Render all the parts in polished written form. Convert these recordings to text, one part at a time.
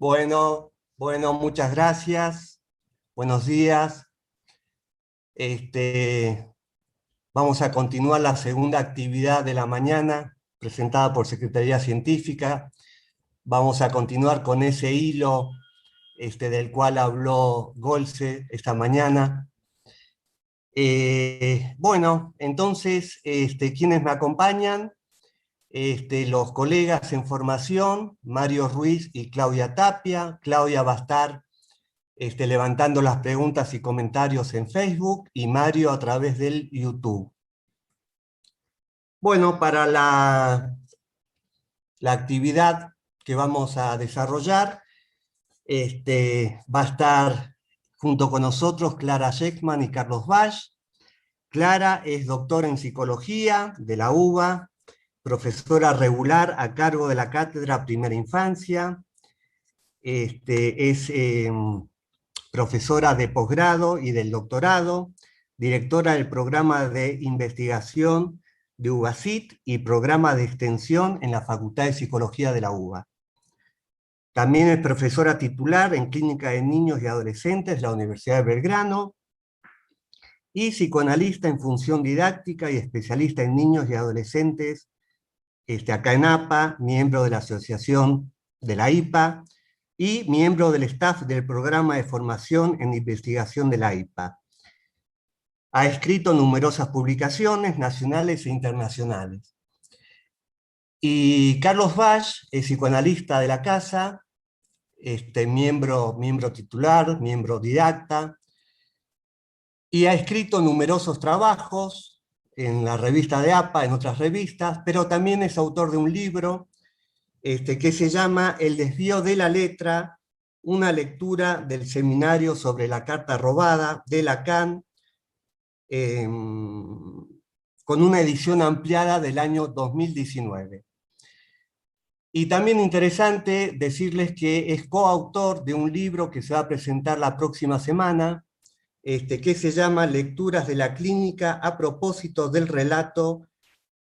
Bueno, muchas gracias. Buenos días. Vamos a continuar la segunda actividad de la mañana, presentada por Secretaría Científica. Vamos a continuar con ese hilo del cual habló Golse esta mañana. Entonces, ¿quiénes me acompañan? Los colegas en formación, Mario Ruiz y Claudia Tapia. Claudia va a estar levantando las preguntas y comentarios en Facebook, y Mario a través del YouTube. Bueno, para la actividad que vamos a desarrollar, va a estar junto con nosotros Clara Sheckman y Carlos Vall. Clara es doctora en psicología de la UBA, profesora regular a cargo de la Cátedra Primera Infancia, es profesora de posgrado y del doctorado, directora del programa de investigación de UBACIT y programa de extensión en la Facultad de Psicología de la UBA. También es profesora titular en Clínica de Niños y Adolescentes de la Universidad de Belgrano, y psicoanalista en función didáctica y especialista en niños y adolescentes acá en APA, miembro de la Asociación de la IPA, y miembro del staff del programa de formación en investigación de la IPA. Ha escrito numerosas publicaciones nacionales e internacionales. Y Carlos Vall es psicoanalista de la casa, miembro titular, miembro didacta, y ha escrito numerosos trabajos en la revista de APA, en otras revistas, pero también es autor de un libro que se llama El desvío de la letra, una lectura del seminario sobre la carta robada de Lacan, con una edición ampliada del año 2019. Y también interesante decirles que es coautor de un libro que se va a presentar la próxima semana, que se llama Lecturas de la Clínica a propósito del relato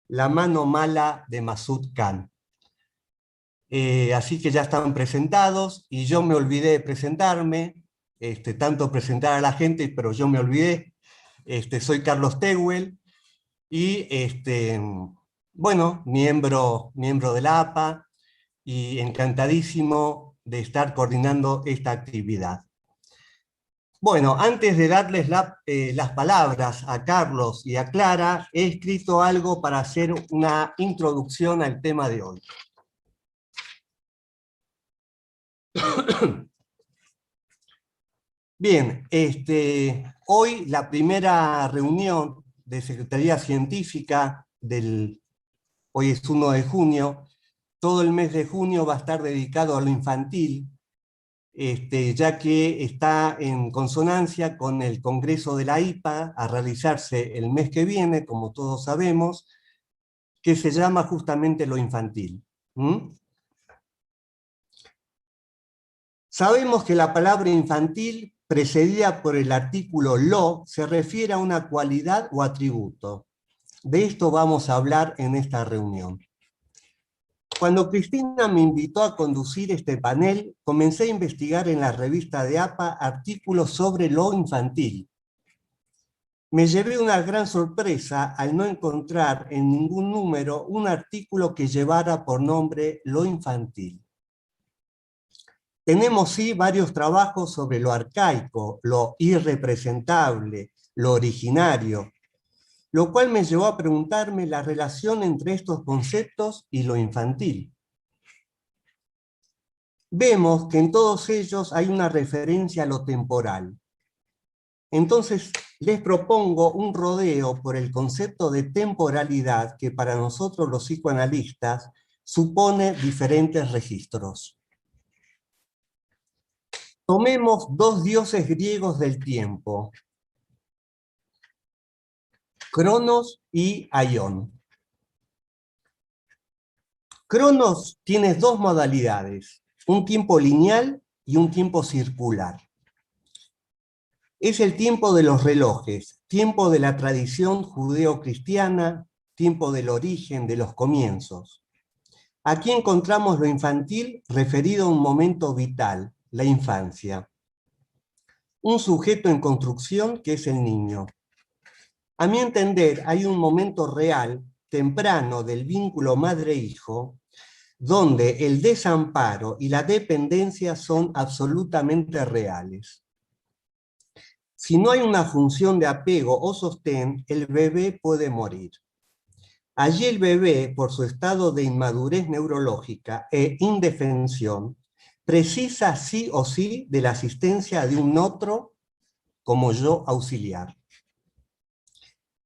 La mano mala de Masud Khan. Así que ya están presentados, y yo me olvidé de presentarme, tanto presentar a la gente, pero yo me olvidé. Soy Carlos Tehuel, y bueno, miembro de la APA, y encantadísimo de estar coordinando esta actividad. Bueno, antes de darles las palabras a Carlos y a Clara, he escrito algo para hacer una introducción al tema de hoy. Bien, hoy la primera reunión de Secretaría Científica hoy es 1 de junio, todo el mes de junio va a estar dedicado a lo infantil, ya que está en consonancia con el Congreso de la IPA a realizarse el mes que viene, como todos sabemos, que se llama justamente lo infantil. Sabemos que la palabra infantil, precedida por el artículo lo, se refiere a una cualidad o atributo. De esto vamos a hablar en esta reunión. Cuando Cristina me invitó a conducir este panel, comencé a investigar en la revista de APA artículos sobre lo infantil. Me llevé una gran sorpresa al no encontrar en ningún número un artículo que llevara por nombre lo infantil. Tenemos sí varios trabajos sobre lo arcaico, lo irrepresentable, lo originario, lo cual me llevó a preguntarme la relación entre estos conceptos y lo infantil. Vemos que en todos ellos hay una referencia a lo temporal. Entonces, les propongo un rodeo por el concepto de temporalidad que para nosotros los psicoanalistas supone diferentes registros. Tomemos dos dioses griegos del tiempo, Cronos y Aión. Cronos tiene dos modalidades, un tiempo lineal y un tiempo circular. Es el tiempo de los relojes, tiempo de la tradición judeo-cristiana, tiempo del origen, de los comienzos. Aquí encontramos lo infantil referido a un momento vital, la infancia. Un sujeto en construcción que es el niño. A mi entender, hay un momento real, temprano, del vínculo madre-hijo, donde el desamparo y la dependencia son absolutamente reales. Si no hay una función de apego o sostén, el bebé puede morir. Allí el bebé, por su estado de inmadurez neurológica e indefensión, precisa sí o sí de la asistencia de un otro como yo auxiliar.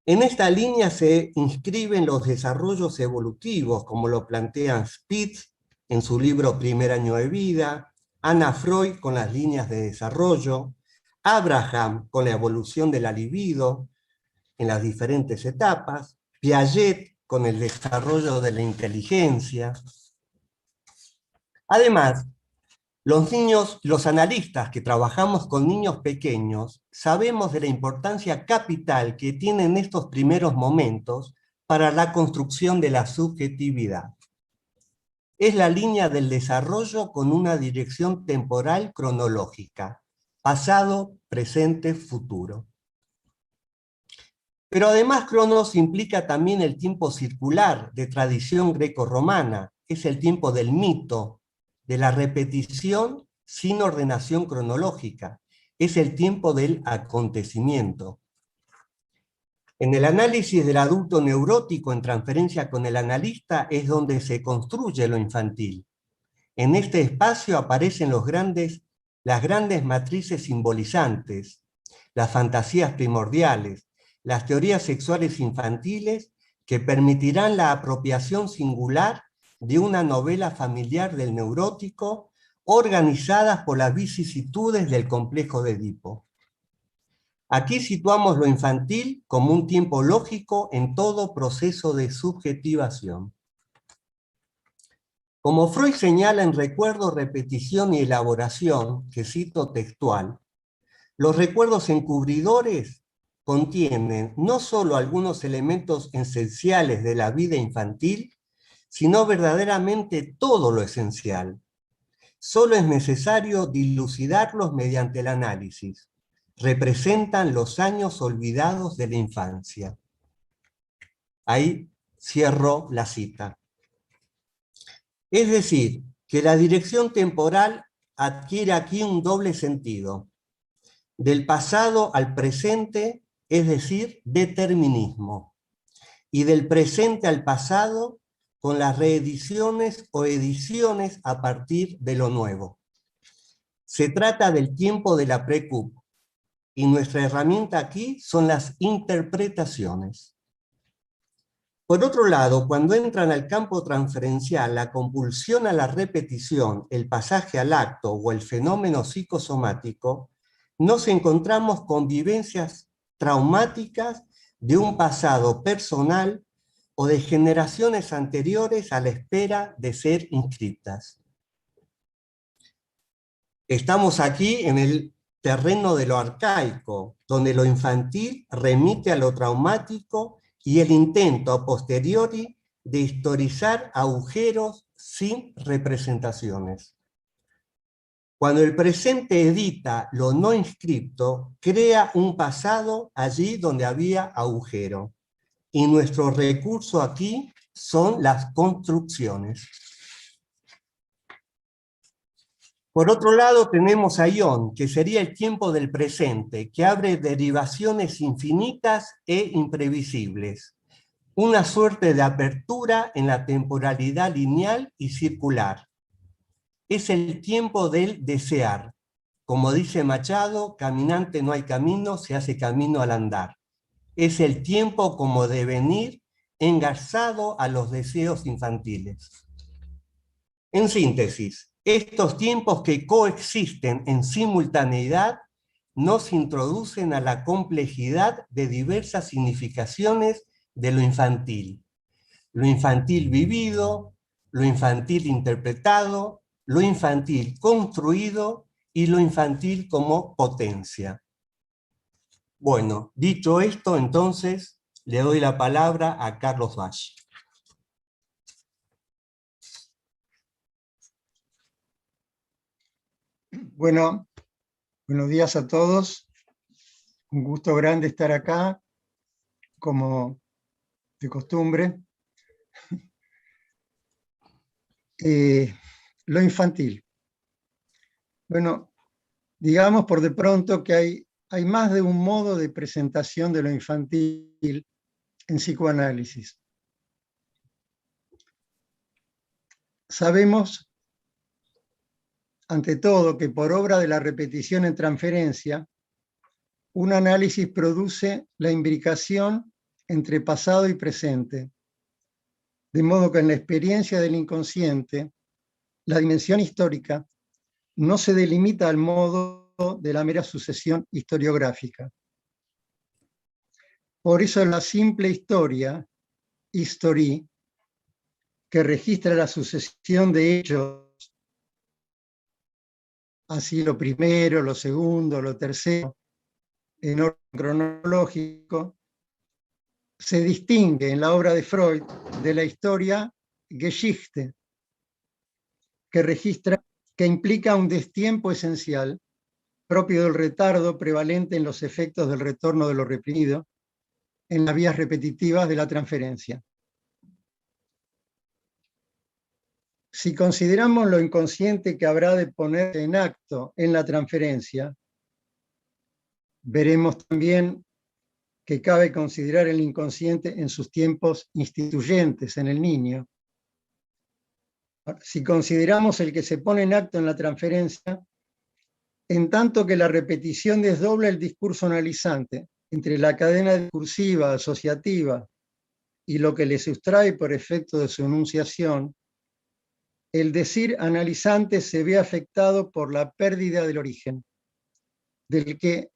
En esta línea se inscriben los desarrollos evolutivos, como lo plantean Spitz en su libro Primer año de vida, Anna Freud con las líneas de desarrollo, Abraham con la evolución de la libido en las diferentes etapas, Piaget con el desarrollo de la inteligencia. Además, los analistas que trabajamos con niños pequeños, sabemos de la importancia capital que tienen estos primeros momentos para la construcción de la subjetividad. Es la línea del desarrollo con una dirección temporal cronológica, pasado, presente, futuro. Pero además Cronos implica también el tiempo circular de tradición greco-romana, es el tiempo del mito, de la repetición sin ordenación cronológica, es el tiempo del acontecimiento. En el análisis del adulto neurótico en transferencia con el analista es donde se construye lo infantil. En este espacio aparecen las grandes matrices simbolizantes, las fantasías primordiales, las teorías sexuales infantiles que permitirán la apropiación singular de una novela familiar del neurótico organizadas por las vicisitudes del complejo de Edipo. Aquí situamos lo infantil como un tiempo lógico en todo proceso de subjetivación. Como Freud señala en Recuerdo, Repetición y Elaboración, que cito textual, los recuerdos encubridores contienen no solo algunos elementos esenciales de la vida infantil, sino verdaderamente todo lo esencial. Solo es necesario dilucidarlos mediante el análisis. Representan los años olvidados de la infancia. Ahí cierro la cita. Es decir, que la dirección temporal adquiere aquí un doble sentido. Del pasado al presente, es decir, determinismo. Y del presente al pasado, con las reediciones o ediciones a partir de lo nuevo. Se trata del tiempo de la precup, y nuestra herramienta aquí son las interpretaciones. Por otro lado, cuando entran al campo transferencial la compulsión a la repetición, el pasaje al acto o el fenómeno psicosomático, nos encontramos con vivencias traumáticas de un pasado personal o de generaciones anteriores a la espera de ser inscritas. Estamos aquí en el terreno de lo arcaico, donde lo infantil remite a lo traumático y el intento a posteriori de historizar agujeros sin representaciones. Cuando el presente edita lo no inscripto, crea un pasado allí donde había agujero. Y nuestro recurso aquí son las construcciones. Por otro lado tenemos a Ion, que sería el tiempo del presente, que abre derivaciones infinitas e imprevisibles. Una suerte de apertura en la temporalidad lineal y circular. Es el tiempo del desear. Como dice Machado, caminante no hay camino, se hace camino al andar. Es el tiempo como devenir engarzado a los deseos infantiles. En síntesis, estos tiempos que coexisten en simultaneidad nos introducen a la complejidad de diversas significaciones de lo infantil vivido, lo infantil interpretado, lo infantil construido y lo infantil como potencia. Bueno, dicho esto, entonces, le doy la palabra a Carlos Valle. Bueno, buenos días a todos. Un gusto grande estar acá, como de costumbre. Lo infantil. Bueno, digamos por de pronto que hay más de un modo de presentación de lo infantil en psicoanálisis. Sabemos, ante todo, que por obra de la repetición en transferencia, un análisis produce la imbricación entre pasado y presente, de modo que en la experiencia del inconsciente, la dimensión histórica no se delimita al modo de la mera sucesión historiográfica. Por eso la simple historia, history, que registra la sucesión de hechos, así lo primero, lo segundo, lo tercero, en orden cronológico, se distingue en la obra de Freud de la historia Geschichte, que implica un destiempo esencial, propio del retardo prevalente en los efectos del retorno de lo reprimido, en las vías repetitivas de la transferencia. Si consideramos lo inconsciente que habrá de ponerse en acto en la transferencia, veremos también que cabe considerar el inconsciente en sus tiempos instituyentes en el niño. Si consideramos el que se pone en acto en la transferencia, en tanto que la repetición desdobla el discurso analizante entre la cadena discursiva, asociativa y lo que le sustrae por efecto de su enunciación, el decir analizante se ve afectado por la pérdida del origen, del que,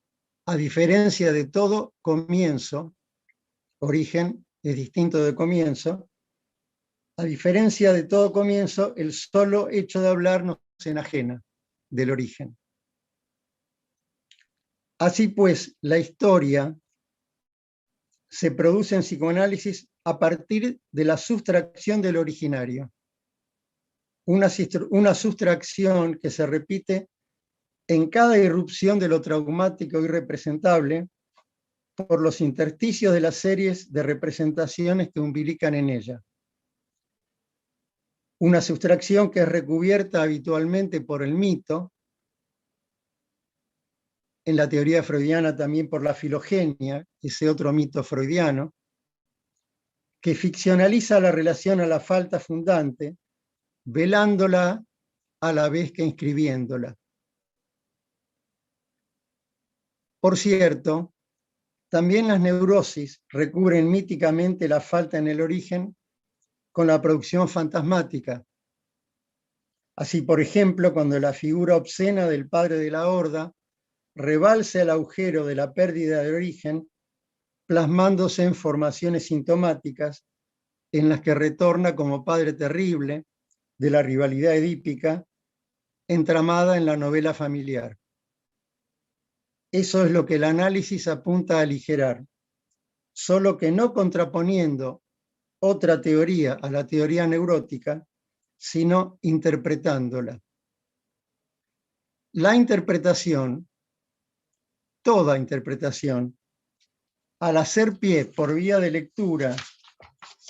a diferencia de todo comienzo, origen es distinto de comienzo, a diferencia de todo comienzo, el solo hecho de hablar nos enajena del origen. Así pues, la historia se produce en psicoanálisis a partir de la sustracción del originario. Una sustracción que se repite en cada irrupción de lo traumático y representable por los intersticios de las series de representaciones que umbilican en ella. Una sustracción que es recubierta habitualmente por el mito, en la teoría freudiana también por la filogenia, ese otro mito freudiano, que ficcionaliza la relación a la falta fundante, velándola a la vez que inscribiéndola. Por cierto, también las neurosis recubren míticamente la falta en el origen con la producción fantasmática. Así, por ejemplo, cuando la figura obscena del padre de la horda rebalsa el agujero de la pérdida de origen, plasmándose en formaciones sintomáticas en las que retorna como padre terrible de la rivalidad edípica entramada en la novela familiar. Eso es lo que el análisis apunta a aligerar, solo que no contraponiendo otra teoría a la teoría neurótica, sino interpretándola. La interpretación, toda interpretación, al hacer pie por vía de lectura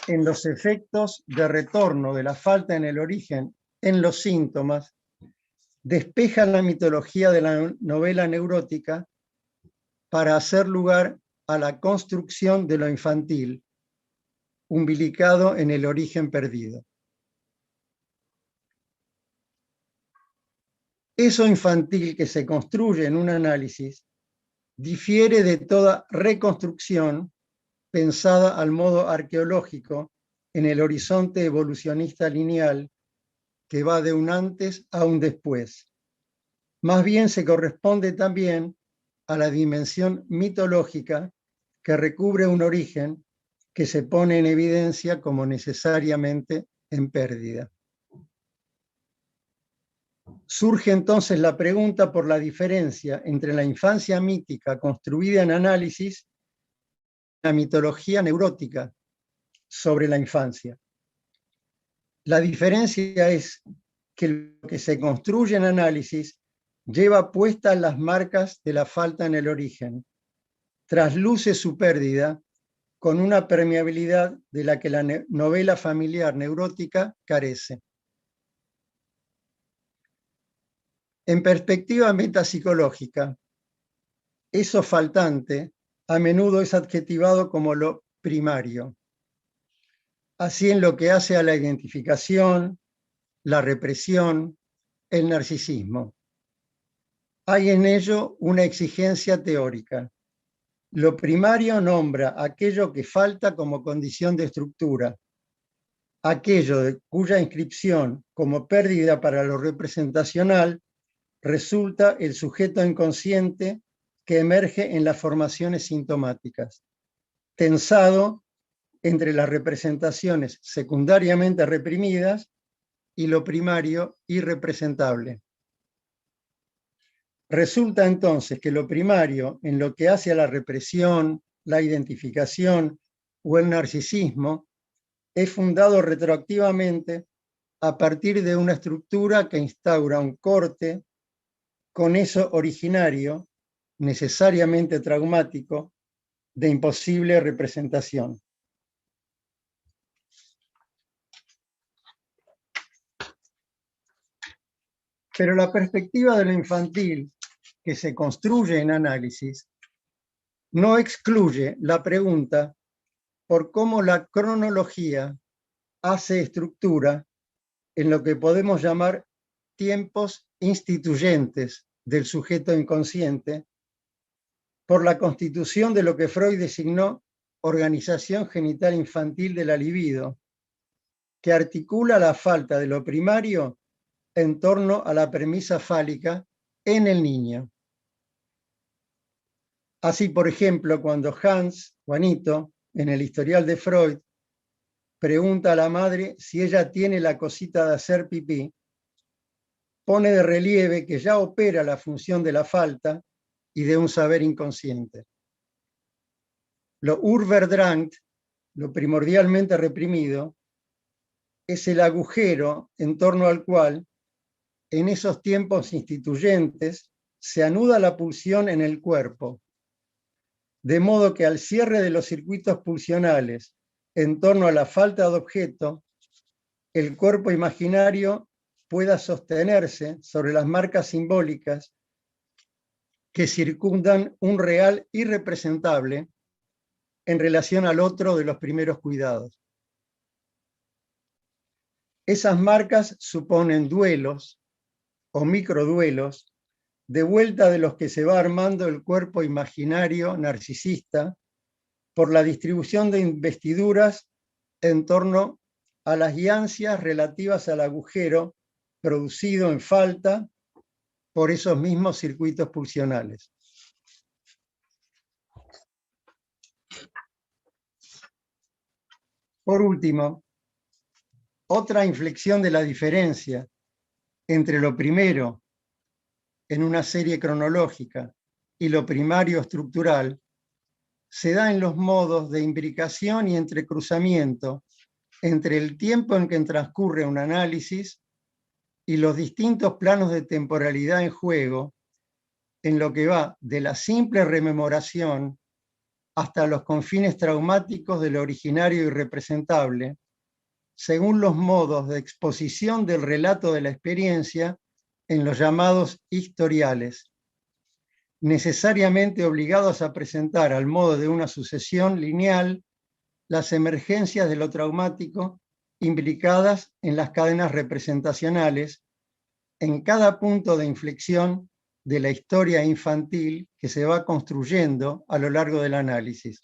en los efectos de retorno de la falta en el origen en los síntomas, despeja la mitología de la novela neurótica para hacer lugar a la construcción de lo infantil, umbilicado en el origen perdido. Eso infantil que se construye en un análisis difiere de toda reconstrucción pensada al modo arqueológico en el horizonte evolucionista lineal que va de un antes a un después. Más bien se corresponde también a la dimensión mitológica que recubre un origen que se pone en evidencia como necesariamente en pérdida. Surge entonces la pregunta por la diferencia entre la infancia mítica construida en análisis y la mitología neurótica sobre la infancia. La diferencia es que lo que se construye en análisis lleva puestas las marcas de la falta en el origen, trasluce su pérdida con una permeabilidad de la que la novela familiar neurótica carece. En perspectiva metapsicológica, eso faltante a menudo es adjetivado como lo primario. Así en lo que hace a la identificación, la represión, el narcisismo. Hay en ello una exigencia teórica. Lo primario nombra aquello que falta como condición de estructura, aquello de cuya inscripción como pérdida para lo representacional resulta el sujeto inconsciente que emerge en las formaciones sintomáticas, tensado entre las representaciones secundariamente reprimidas y lo primario irrepresentable. Resulta entonces que lo primario en lo que hace a la represión, la identificación o el narcisismo es fundado retroactivamente a partir de una estructura que instaura un corte con eso originario, necesariamente traumático, de imposible representación. Pero la perspectiva de lo infantil que se construye en análisis no excluye la pregunta por cómo la cronología hace estructura en lo que podemos llamar tiempos instituyentes del sujeto inconsciente por la constitución de lo que Freud designó organización genital infantil de la libido, que articula la falta de lo primario en torno a la premisa fálica en el niño. Así, por ejemplo, cuando Juanito, en el historial de Freud, pregunta a la madre si ella tiene la cosita de hacer pipí, pone de relieve que ya opera la función de la falta y de un saber inconsciente. Lo urverdrangt, lo primordialmente reprimido, es el agujero en torno al cual, en esos tiempos instituyentes, se anuda la pulsión en el cuerpo, de modo que al cierre de los circuitos pulsionales en torno a la falta de objeto, el cuerpo imaginario pueda sostenerse sobre las marcas simbólicas que circundan un real irrepresentable en relación al otro de los primeros cuidados. Esas marcas suponen duelos o microduelos de vuelta de los que se va armando el cuerpo imaginario narcisista por la distribución de investiduras en torno a las ansias relativas al agujero producido en falta por esos mismos circuitos pulsionales. Por último, otra inflexión de la diferencia entre lo primero en una serie cronológica y lo primario estructural se da en los modos de imbricación y entrecruzamiento entre el tiempo en que transcurre un análisis y los distintos planos de temporalidad en juego, en lo que va de la simple rememoración hasta los confines traumáticos de lo originario y representable, según los modos de exposición del relato de la experiencia en los llamados historiales, necesariamente obligados a presentar al modo de una sucesión lineal las emergencias de lo traumático implicadas en las cadenas representacionales en cada punto de inflexión de la historia infantil que se va construyendo a lo largo del análisis.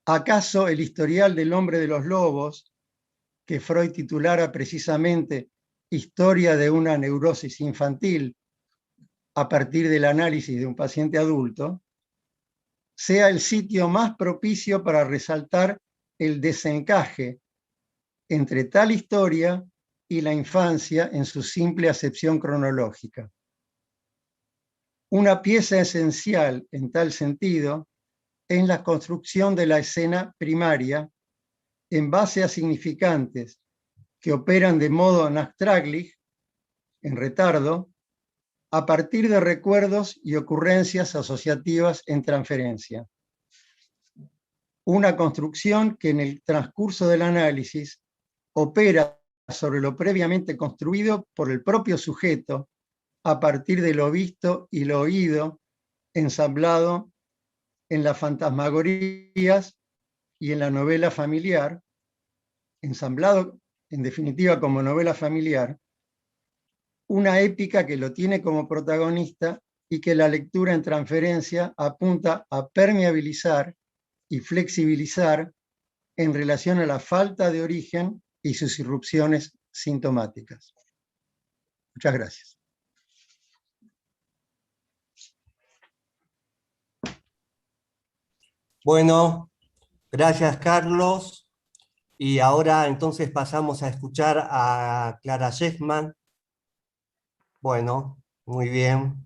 ¿Acaso el historial del hombre de los lobos, que Freud titulara precisamente Historia de una neurosis infantil a partir del análisis de un paciente adulto, sea el sitio más propicio para resaltar el desencaje entre tal historia y la infancia en su simple acepción cronológica? Una pieza esencial en tal sentido es la construcción de la escena primaria en base a significantes que operan de modo nachtraglich, en retardo, a partir de recuerdos y ocurrencias asociativas en transferencia. Una construcción que en el transcurso del análisis opera sobre lo previamente construido por el propio sujeto a partir de lo visto y lo oído, ensamblado en las fantasmagorías y en la novela familiar, ensamblado en definitiva como novela familiar, una épica que lo tiene como protagonista y que la lectura en transferencia apunta a permeabilizar y flexibilizar en relación a la falta de origen y sus irrupciones sintomáticas. Muchas gracias. Bueno, gracias Carlos. Y ahora entonces pasamos a escuchar a Clara Sheffman. Bueno, muy bien.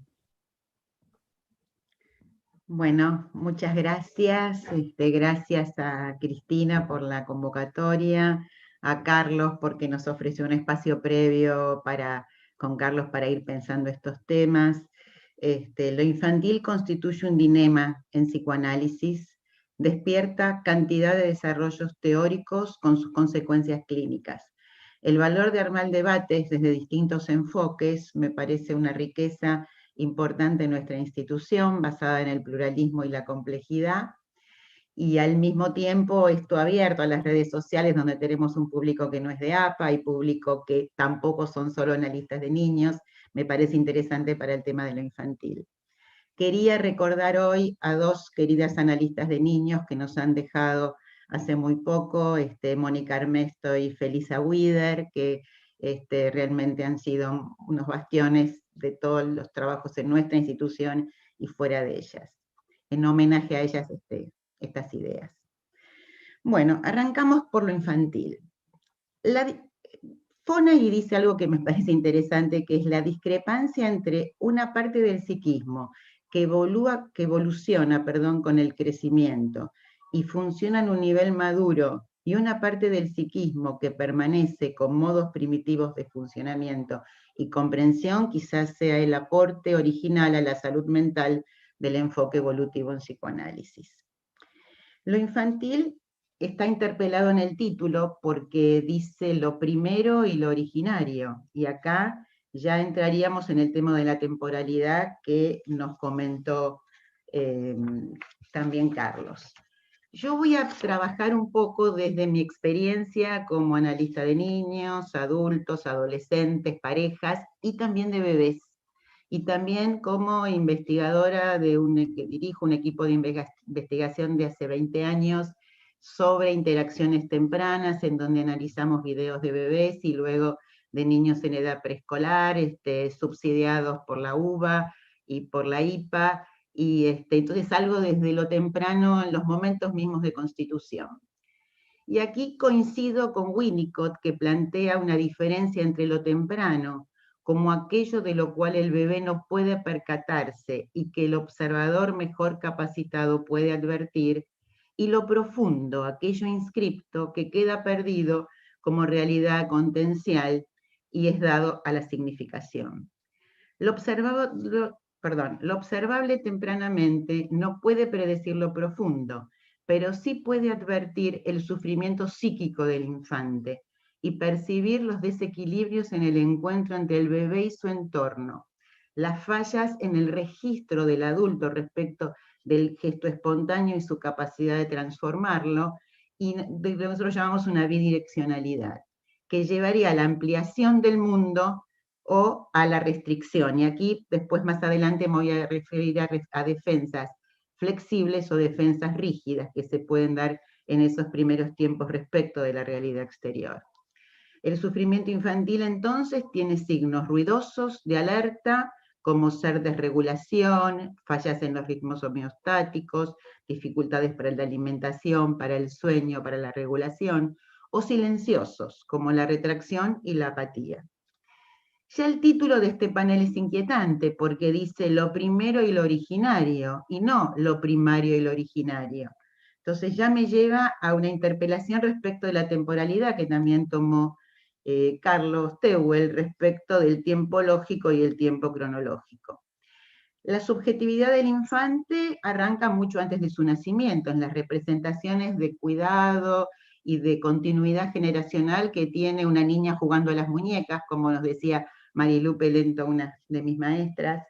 Bueno, muchas gracias. Gracias a Cristina por la convocatoria, a Carlos porque nos ofreció un espacio previo con Carlos para ir pensando estos temas. Lo infantil constituye un dilema en psicoanálisis, despierta cantidad de desarrollos teóricos con sus consecuencias clínicas. El valor de armar debates desde distintos enfoques me parece una riqueza importante en nuestra institución, basada en el pluralismo y la complejidad, y al mismo tiempo esto abierto a las redes sociales, donde tenemos un público que no es de APA y público que tampoco son solo analistas de niños, me parece interesante para el tema de lo infantil. Quería recordar hoy a dos queridas analistas de niños que nos han dejado hace muy poco, Mónica Armesto y Felisa Wider, que realmente han sido unos bastiones de todos los trabajos en nuestra institución y fuera de ellas. En homenaje a ellas, estas ideas. Bueno, arrancamos por lo infantil. Fonagy dice algo que me parece interesante, que es la discrepancia entre una parte del psiquismo que evoluciona con el crecimiento y funciona en un nivel maduro, y una parte del psiquismo que permanece con modos primitivos de funcionamiento y comprensión, quizás sea el aporte original a la salud mental del enfoque evolutivo en psicoanálisis. Lo infantil está interpelado en el título porque dice lo primero y lo originario, y acá ya entraríamos en el tema de la temporalidad que nos comentó también Carlos. Yo voy a trabajar un poco desde mi experiencia como analista de niños, adultos, adolescentes, parejas y también de bebés. Y también como investigadora que dirijo un equipo de investigación de hace 20 años sobre interacciones tempranas, en donde analizamos videos de bebés y luego de niños en edad preescolar, subsidiados por la UBA y por la IPA, y entonces algo desde lo temprano en los momentos mismos de constitución. Y aquí coincido con Winnicott, que plantea una diferencia entre lo temprano, como aquello de lo cual el bebé no puede percatarse y que el observador mejor capacitado puede advertir, y lo profundo, aquello inscripto que queda perdido como realidad contencial y es dado a la significación. Lo observable tempranamente no puede predecir lo profundo, pero sí puede advertir el sufrimiento psíquico del infante y percibir los desequilibrios en el encuentro entre el bebé y su entorno, las fallas en el registro del adulto respecto del gesto espontáneo y su capacidad de transformarlo, y lo que nosotros llamamos una bidireccionalidad, que llevaría a la ampliación del mundo o a la restricción. Y aquí, después más adelante, me voy a referir a defensas flexibles o defensas rígidas que se pueden dar en esos primeros tiempos respecto de la realidad exterior. El sufrimiento infantil, entonces, tiene signos ruidosos de alerta, como ser desregulación, fallas en los ritmos homeostáticos, dificultades para la alimentación, para el sueño, para la regulación, o silenciosos, como la retracción y la apatía. Ya el título de este panel es inquietante porque dice lo primero y lo originario, y no lo primario y lo originario. Entonces ya me lleva a una interpelación respecto de la temporalidad que también tomó Carlos Tehuel respecto del tiempo lógico y el tiempo cronológico. La subjetividad del infante arranca mucho antes de su nacimiento, en las representaciones de cuidado y de continuidad generacional que tiene una niña jugando a las muñecas, como nos decía Marilu Pelento, una de mis maestras.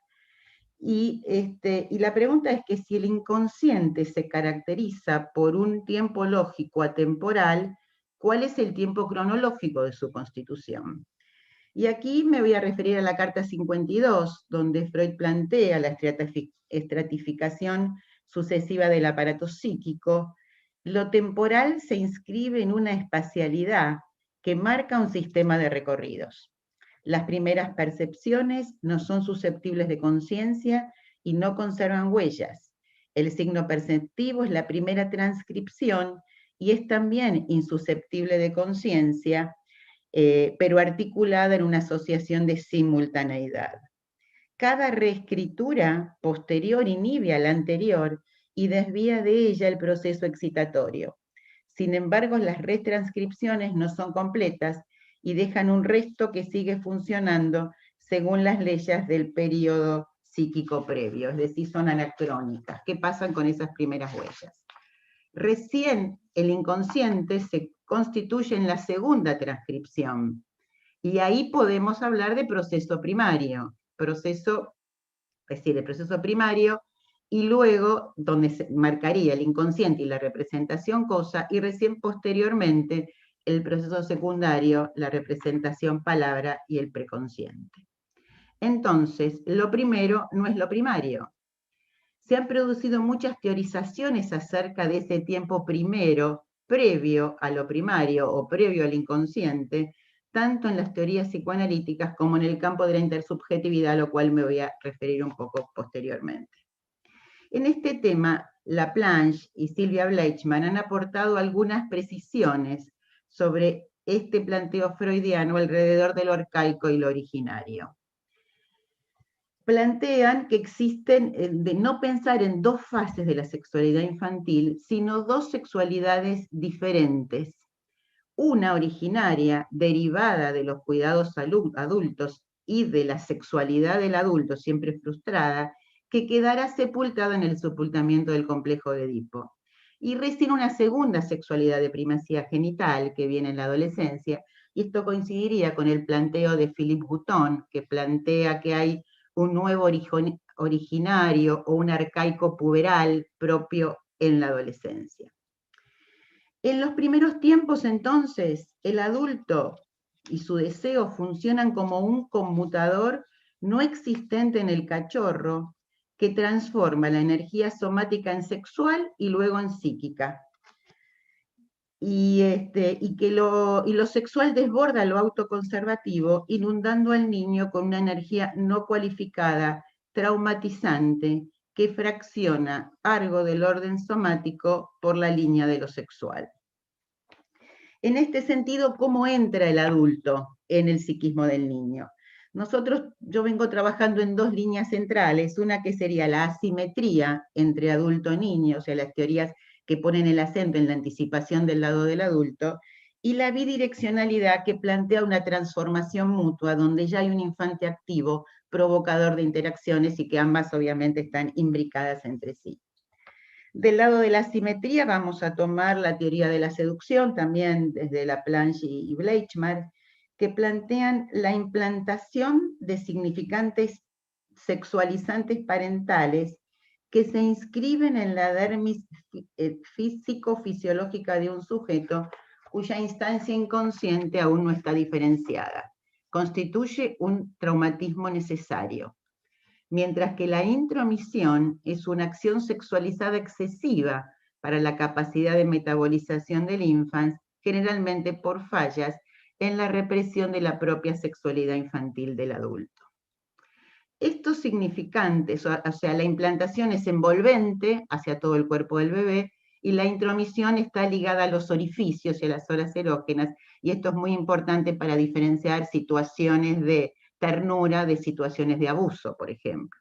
Y la pregunta es que si el inconsciente se caracteriza por un tiempo lógico atemporal, ¿cuál es el tiempo cronológico de su constitución? Y aquí me voy a referir a la Carta 52, donde Freud plantea la estratificación sucesiva del aparato psíquico. Lo temporal se inscribe en una espacialidad que marca un sistema de recorridos. Las primeras percepciones no son susceptibles de conciencia y no conservan huellas. El signo perceptivo es la primera transcripción y es también insusceptible de conciencia, pero articulada en una asociación de simultaneidad. Cada reescritura posterior inhibe a la anterior y desvía de ella el proceso excitatorio. Sin embargo, las retranscripciones no son completas y dejan un resto que sigue funcionando según las leyes del periodo psíquico previo, es decir, son anacrónicas. ¿Qué pasa con esas primeras huellas? Recién el inconsciente se constituye en la segunda transcripción, y ahí podemos hablar de proceso primario, el proceso primario, y luego donde se marcaría el inconsciente y la representación cosa, y recién posteriormente el proceso secundario, la representación palabra y el preconsciente. Entonces, lo primero no es lo primario. Se han producido muchas teorizaciones acerca de ese tiempo primero, previo a lo primario o previo al inconsciente, tanto en las teorías psicoanalíticas como en el campo de la intersubjetividad, a lo cual me voy a referir un poco posteriormente. En este tema, Laplanche y Sylvia Bleichmann han aportado algunas precisiones sobre este planteo freudiano alrededor de lo arcaico y lo originario. Plantean que existen, de no pensar en dos fases de la sexualidad infantil, sino dos sexualidades diferentes. Una originaria, derivada de los cuidados adultos y de la sexualidad del adulto, siempre frustrada, que quedará sepultada en el sepultamiento del complejo de Edipo. Y recién una segunda sexualidad de primacía genital, que viene en la adolescencia, y esto coincidiría con el planteo de Philippe Gouton, que plantea que hay un nuevo originario o un arcaico puberal propio en la adolescencia. En los primeros tiempos, entonces, el adulto y su deseo funcionan como un conmutador no existente en el cachorro que transforma la energía somática en sexual y luego en psíquica. Y lo sexual desborda lo autoconservativo, inundando al niño con una energía no cualificada, traumatizante, que fracciona algo del orden somático por la línea de lo sexual. En este sentido, ¿cómo entra el adulto en el psiquismo del niño? Yo vengo trabajando en dos líneas centrales, una que sería la asimetría entre adulto y niño, o sea, las teorías que ponen el acento en la anticipación del lado del adulto, y la bidireccionalidad que plantea una transformación mutua, donde ya hay un infante activo, provocador de interacciones, y que ambas obviamente están imbricadas entre sí. Del lado de la asimetría vamos a tomar la teoría de la seducción, también desde Laplanche y Bleichmann, que plantean la implantación de significantes sexualizantes parentales que se inscriben en la dermis físico-fisiológica de un sujeto cuya instancia inconsciente aún no está diferenciada. Constituye un traumatismo necesario. Mientras que la intromisión es una acción sexualizada excesiva para la capacidad de metabolización del infans, generalmente por fallas en la represión de la propia sexualidad infantil del adulto. Estos significantes, o sea, la implantación es envolvente hacia todo el cuerpo del bebé, y la intromisión está ligada a los orificios y a las zonas erógenas, y esto es muy importante para diferenciar situaciones de ternura de situaciones de abuso, por ejemplo.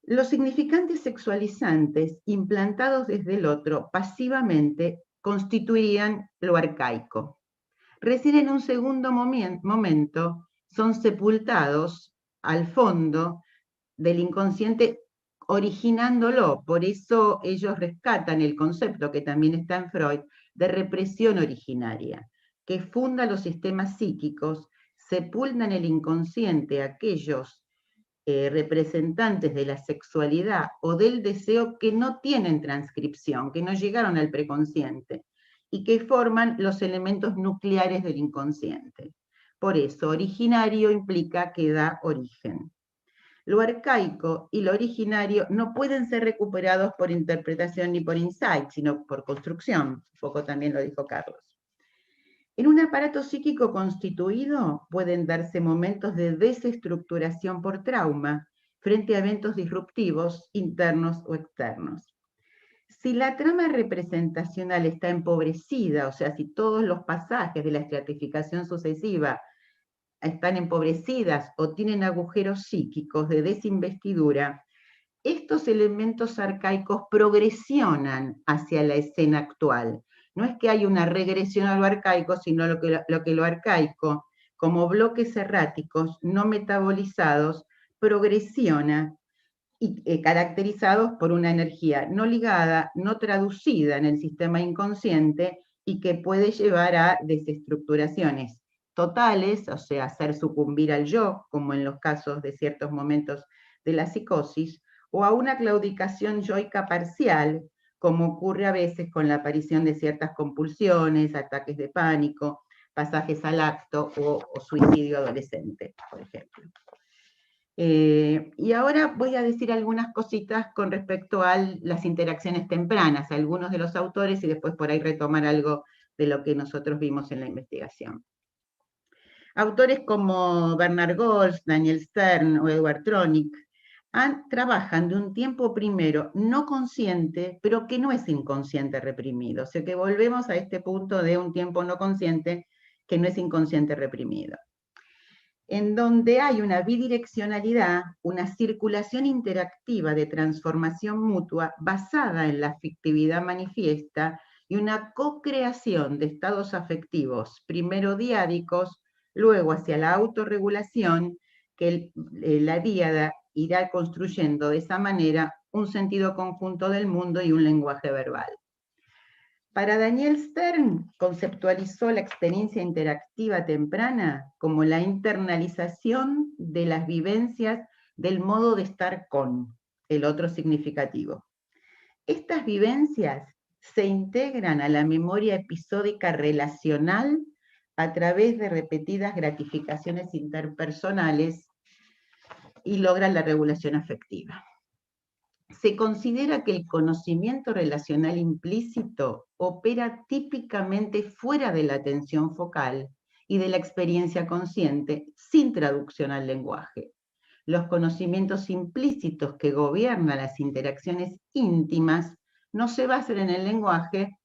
Los significantes sexualizantes implantados desde el otro pasivamente constituirían lo arcaico. Recién en un segundo momento son sepultados al fondo del inconsciente, originándolo. Por eso ellos rescatan el concepto, que también está en Freud, de represión originaria, que funda los sistemas psíquicos, sepulta en el inconsciente aquellos representantes de la sexualidad o del deseo que no tienen transcripción, que no llegaron al preconsciente, y que forman los elementos nucleares del inconsciente. Por eso, originario implica que da origen. Lo arcaico y lo originario no pueden ser recuperados por interpretación ni por insight, sino por construcción. Un poco también lo dijo Carlos. En un aparato psíquico constituido pueden darse momentos de desestructuración por trauma frente a eventos disruptivos internos o externos. Si la trama representacional está empobrecida, o sea, si todos los pasajes de la estratificación sucesiva están empobrecidas o tienen agujeros psíquicos de desinvestidura, estos elementos arcaicos progresionan hacia la escena actual. No es que hay una regresión a lo arcaico, sino que lo arcaico, como bloques erráticos no metabolizados, progresiona y caracterizados por una energía no ligada, no traducida en el sistema inconsciente y que puede llevar a desestructuraciones totales, o sea, hacer sucumbir al yo, como en los casos de ciertos momentos de la psicosis, o a una claudicación yoica parcial, como ocurre a veces con la aparición de ciertas compulsiones, ataques de pánico, pasajes al acto o suicidio adolescente, por ejemplo. Y ahora voy a decir algunas cositas con respecto a las interacciones tempranas, algunos de los autores, y después por ahí retomar algo de lo que nosotros vimos en la investigación. Autores como Bernard Goltz, Daniel Stern o Edward Tronick trabajan de un tiempo primero no consciente, pero que no es inconsciente reprimido. O sea que volvemos a este punto de un tiempo no consciente que no es inconsciente reprimido, en donde hay una bidireccionalidad, una circulación interactiva de transformación mutua basada en la afectividad manifiesta y una co-creación de estados afectivos, primero diádicos, luego hacia la autorregulación, que la díada irá construyendo de esa manera un sentido conjunto del mundo y un lenguaje verbal. Para Daniel Stern, conceptualizó la experiencia interactiva temprana como la internalización de las vivencias del modo de estar con el otro significativo. Estas vivencias se integran a la memoria episódica relacional a través de repetidas gratificaciones interpersonales y logran la regulación afectiva. Se considera que el conocimiento relacional implícito opera típicamente fuera de la atención focal y de la experiencia consciente, sin traducción al lenguaje. Los conocimientos implícitos que gobiernan las interacciones íntimas no se basan en el lenguaje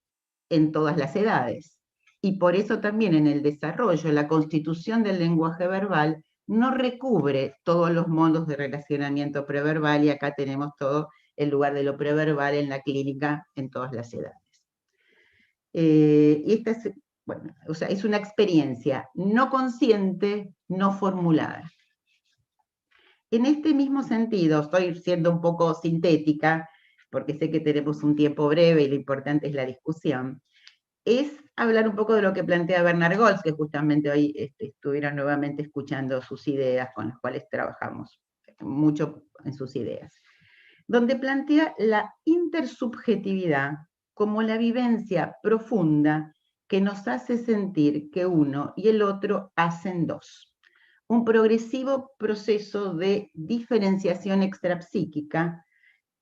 en todas las edades. Y por eso también en el desarrollo, la constitución del lenguaje verbal no recubre todos los modos de relacionamiento preverbal, y acá tenemos todo el lugar de lo preverbal en la clínica en todas las edades. Y esta es, bueno, o sea, es una experiencia no consciente, no formulada. En este mismo sentido, estoy siendo un poco sintética, porque sé que tenemos un tiempo breve y lo importante es la discusión, es hablar un poco de lo que plantea Bernard Goltz, que justamente hoy estuvieron nuevamente escuchando sus ideas, con las cuales trabajamos mucho en sus ideas, donde plantea la intersubjetividad como la vivencia profunda que nos hace sentir que uno y el otro hacen dos. Un progresivo proceso de diferenciación extrapsíquica,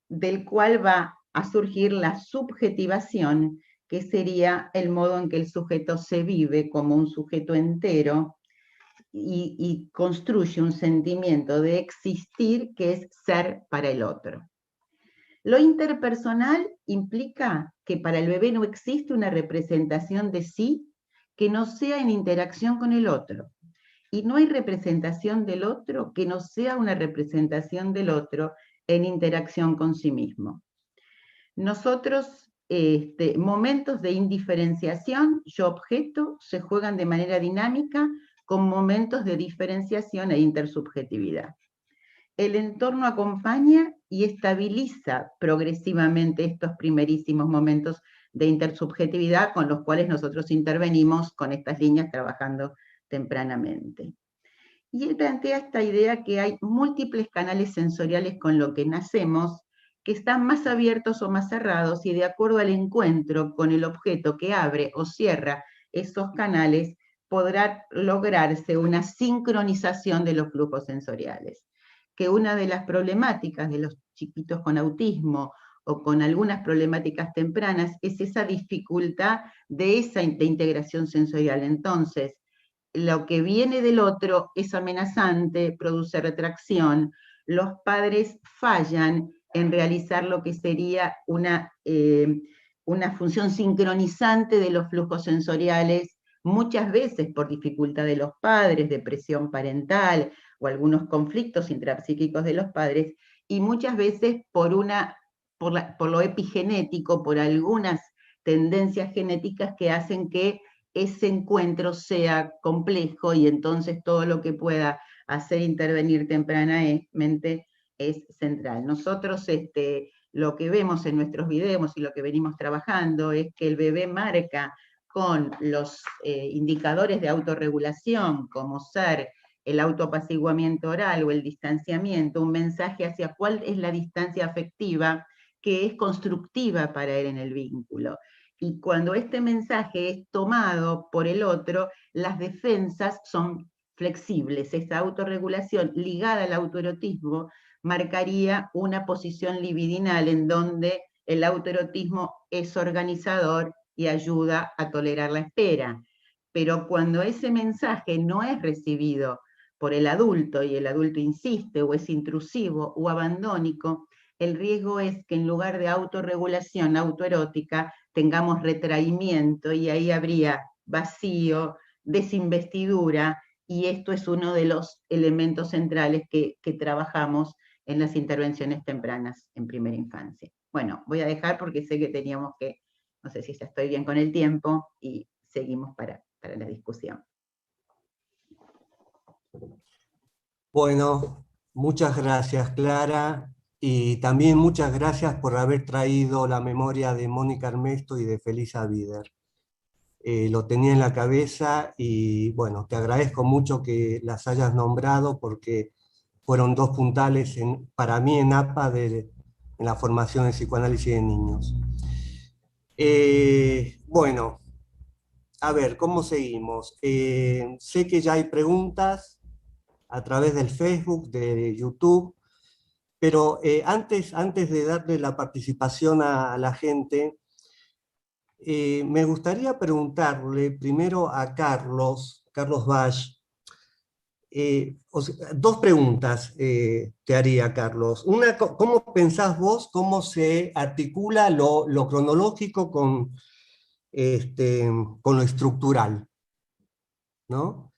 del cual va a surgir la subjetivación, que sería el modo en que el sujeto se vive como un sujeto entero y construye un sentimiento de existir que es ser para el otro. Lo interpersonal implica que para el bebé no existe una representación de sí que no sea en interacción con el otro. Y no hay representación del otro que no sea una representación del otro en interacción con sí mismo. Nosotros momentos de indiferenciación, yo-objeto, se juegan de manera dinámica con momentos de diferenciación e intersubjetividad. El entorno acompaña y estabiliza progresivamente estos primerísimos momentos de intersubjetividad con los cuales nosotros intervenimos con estas líneas trabajando tempranamente. Y él plantea esta idea que hay múltiples canales sensoriales con los que nacemos, que están más abiertos o más cerrados, y de acuerdo al encuentro con el objeto que abre o cierra esos canales, podrá lograrse una sincronización de los flujos sensoriales. Que una de las problemáticas de los chiquitos con autismo o con algunas problemáticas tempranas es esa dificultad de integración sensorial. Entonces, lo que viene del otro es amenazante, produce retracción, los padres fallan en realizar lo que sería una función sincronizante de los flujos sensoriales, muchas veces por dificultad de los padres, depresión parental o algunos conflictos intrapsíquicos de los padres, y muchas veces por lo epigenético, por algunas tendencias genéticas que hacen que ese encuentro sea complejo, y entonces todo lo que pueda hacer intervenir tempranamente es central. Nosotros lo que vemos en nuestros videos y lo que venimos trabajando es que el bebé marca con los indicadores de autorregulación, como ser el autoapaciguamiento oral o el distanciamiento, un mensaje hacia cuál es la distancia afectiva que es constructiva para él en el vínculo. Y cuando este mensaje es tomado por el otro, las defensas son flexibles. Esa autorregulación ligada al autoerotismo marcaría una posición libidinal en donde el autoerotismo es organizador y ayuda a tolerar la espera. Pero cuando ese mensaje no es recibido por el adulto y el adulto insiste o es intrusivo o abandónico, el riesgo es que en lugar de autorregulación autoerótica tengamos retraimiento, y ahí habría vacío, desinvestidura, y esto es uno de los elementos centrales que trabajamos en las intervenciones tempranas en primera infancia. Bueno, voy a dejar porque sé que teníamos que, no sé si ya estoy bien con el tiempo, y seguimos para la discusión. Bueno, muchas gracias, Clara, y también muchas gracias por haber traído la memoria de Mónica Armesto y de Felisa Bieder. Lo tenía en la cabeza y bueno, te agradezco mucho que las hayas nombrado porque fueron dos puntales para mí en APA en la formación de psicoanálisis de niños. Bueno, a ver, ¿cómo seguimos? Sé que ya hay preguntas a través del Facebook, de YouTube, pero antes de darle la participación a la gente, me gustaría preguntarle primero a Carlos Bach, dos preguntas te haría, Carlos. Una, ¿cómo pensás vos, cómo se articula lo cronológico con lo estructural? ¿No?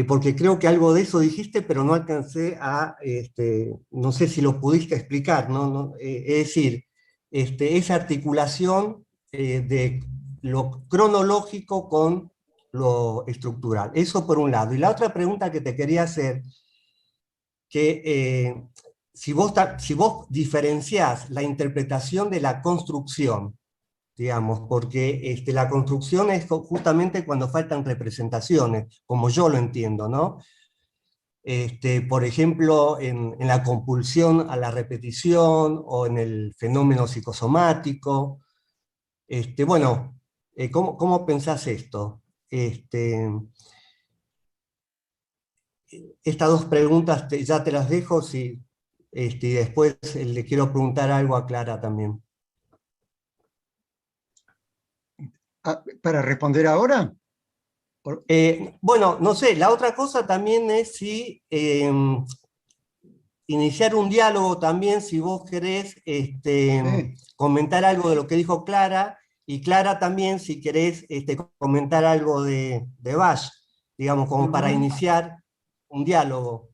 Porque creo que algo de eso dijiste, pero no alcancé a, no sé si lo pudiste explicar, ¿no? Es decir, esa articulación de lo cronológico con lo estructural. Eso por un lado. Y la otra pregunta que te quería hacer, que si vos diferenciás la interpretación de la construcción, digamos, porque la construcción es justamente cuando faltan representaciones, como yo lo entiendo, ¿no? Por ejemplo, en la compulsión a la repetición o en el fenómeno psicosomático. Bueno, ¿cómo pensás esto? Estas dos preguntas ya te las dejo, y después le quiero preguntar algo a Clara también. ¿Para responder ahora? Bueno, no sé, la otra cosa también es si iniciar un diálogo también, si vos querés Sí. comentar algo de lo que dijo Clara, y Clara también si querés comentar algo de Bach, digamos, como para iniciar un diálogo.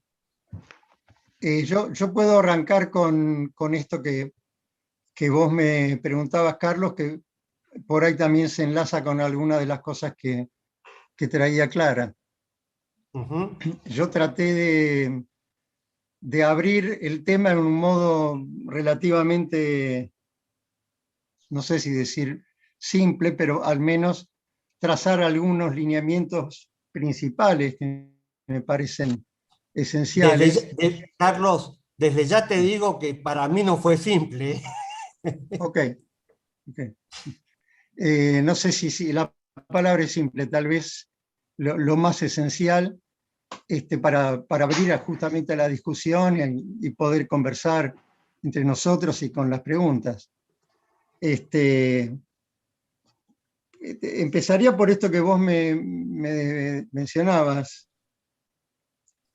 Yo puedo arrancar con esto que vos me preguntabas, Carlos, que por ahí también se enlaza con algunas de las cosas que traía Clara. Ujú. Yo traté de abrir el tema en un modo relativamente, no sé si decir simple, pero al menos trazar algunos lineamientos principales que me parecen esenciales. Carlos, desde ya te digo que para mí no fue simple. Ok, ok. No sé si la palabra es simple, tal vez lo más esencial para abrir justamente a la discusión y poder conversar entre nosotros y con las preguntas. Empezaría por esto que vos me mencionabas,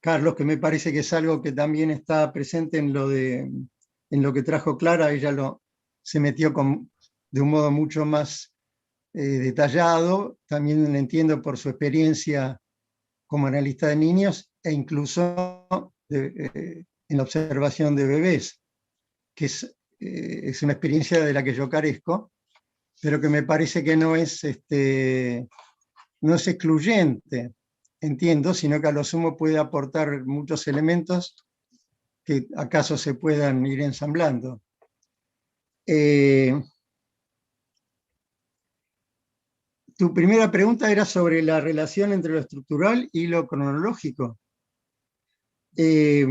Carlos, que me parece que es algo que también está presente en lo que trajo Clara. Ella se metió de un modo mucho más detallado, también entiendo por su experiencia como analista de niños e incluso en la observación de bebés, que es una experiencia de la que yo carezco, pero que me parece que no es excluyente, entiendo, sino que a lo sumo puede aportar muchos elementos que acaso se puedan ir ensamblando. Tu primera pregunta era sobre la relación entre lo estructural y lo cronológico. Sí,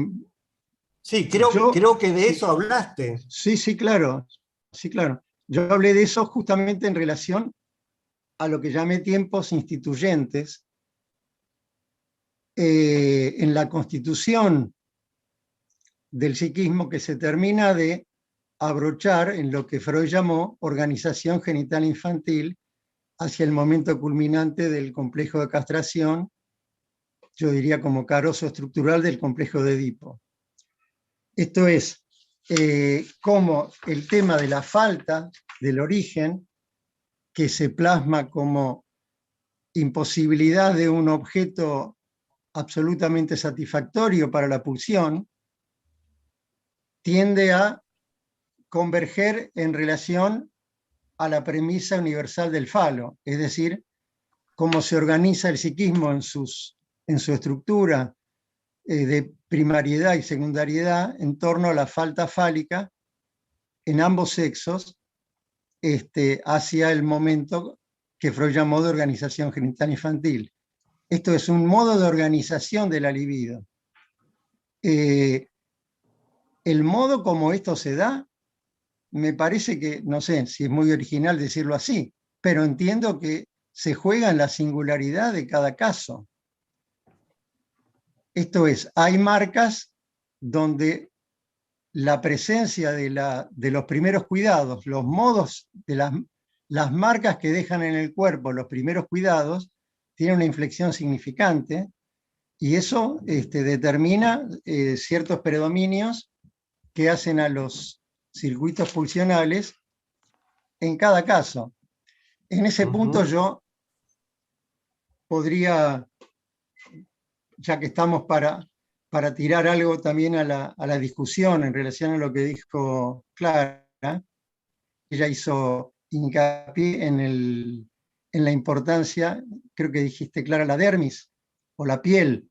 Yo, creo que de sí, eso hablaste. sí, claro, sí, claro. Yo hablé de eso justamente en relación a lo que llamé tiempos instituyentes. En la constitución del psiquismo que se termina de abrochar en lo que Freud llamó organización genital infantil hacia el momento culminante del complejo de castración, yo diría como carozo estructural del complejo de Edipo. Esto es, cómo el tema de la falta del origen, que se plasma como imposibilidad de un objeto absolutamente satisfactorio para la pulsión, tiende a converger en relación a la premisa universal del falo, es decir, cómo se organiza el psiquismo en su estructura de primariedad y secundariedad en torno a la falta fálica en ambos sexos hacia el momento que Freud llamó de organización genital infantil. Esto es un modo de organización de la libido. El modo como esto se da, me parece que, no sé si es muy original decirlo así, pero entiendo que se juega en la singularidad de cada caso. Esto es, hay marcas donde la presencia de los primeros cuidados, los modos de las marcas que dejan en el cuerpo los primeros cuidados, tiene una inflexión significante y eso determina ciertos predominios que hacen a los circuitos pulsionales en cada caso. En ese punto yo podría, ya que estamos para tirar algo también a la discusión en relación a lo que dijo Clara, ella hizo hincapié en la importancia, creo que dijiste, Clara, la dermis o la piel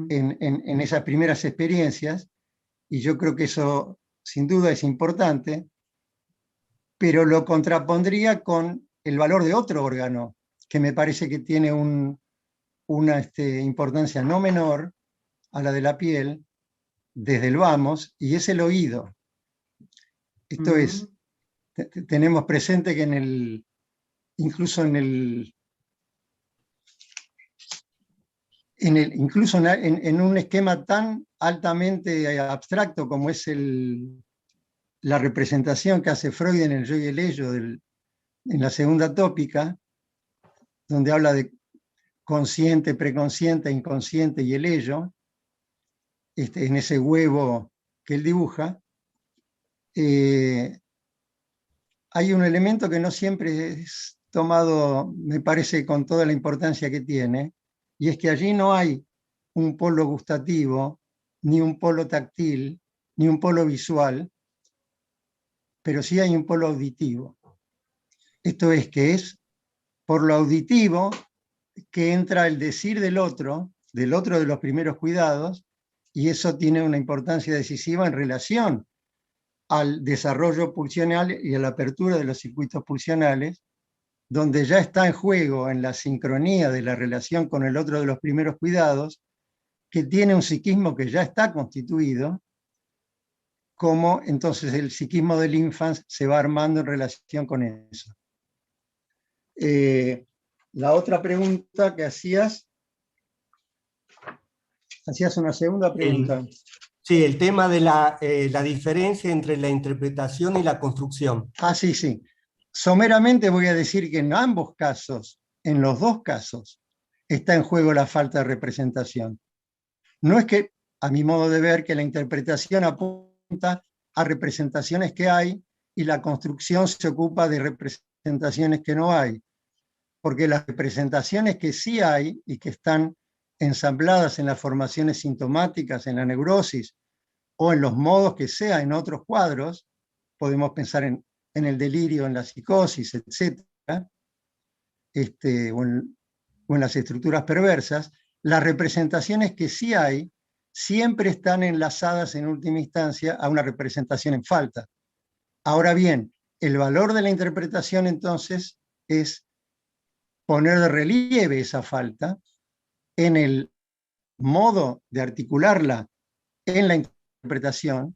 en esas primeras experiencias, y yo creo que eso sin duda es importante, pero lo contrapondría con el valor de otro órgano, que me parece que tiene una importancia no menor a la de la piel, desde el vamos, y es el oído. Esto es, tenemos presente que incluso en un esquema tan altamente abstracto como es la representación que hace Freud en el yo y el ello, en la segunda tópica, donde habla de consciente, preconsciente, inconsciente y el ello, en ese huevo que él dibuja, hay un elemento que no siempre es tomado, me parece, con toda la importancia que tiene, y es que allí no hay un polo gustativo, ni un polo táctil, ni un polo visual, pero sí hay un polo auditivo. Esto es que es por lo auditivo que entra el decir del otro de los primeros cuidados, y eso tiene una importancia decisiva en relación al desarrollo pulsional y a la apertura de los circuitos pulsionales, donde ya está en juego en la sincronía de la relación con el otro de los primeros cuidados, que tiene un psiquismo que ya está constituido, cómo entonces el psiquismo del infans se va armando en relación con eso. La otra pregunta que hacías una segunda pregunta. Sí, el tema de la diferencia entre la interpretación y la construcción. Sí, sí. Someramente voy a decir que en ambos casos, en los dos casos, está en juego la falta de representación. No es que, a mi modo de ver, que la interpretación apunta a representaciones que hay y la construcción se ocupa de representaciones que no hay, porque las representaciones que sí hay y que están ensambladas en las formaciones sintomáticas, en la neurosis o en los modos que sea en otros cuadros, podemos pensar en el delirio, en la psicosis, etc., o en las estructuras perversas, las representaciones que sí hay siempre están enlazadas en última instancia a una representación en falta. Ahora bien, el valor de la interpretación entonces es poner de relieve esa falta en el modo de articularla en la interpretación.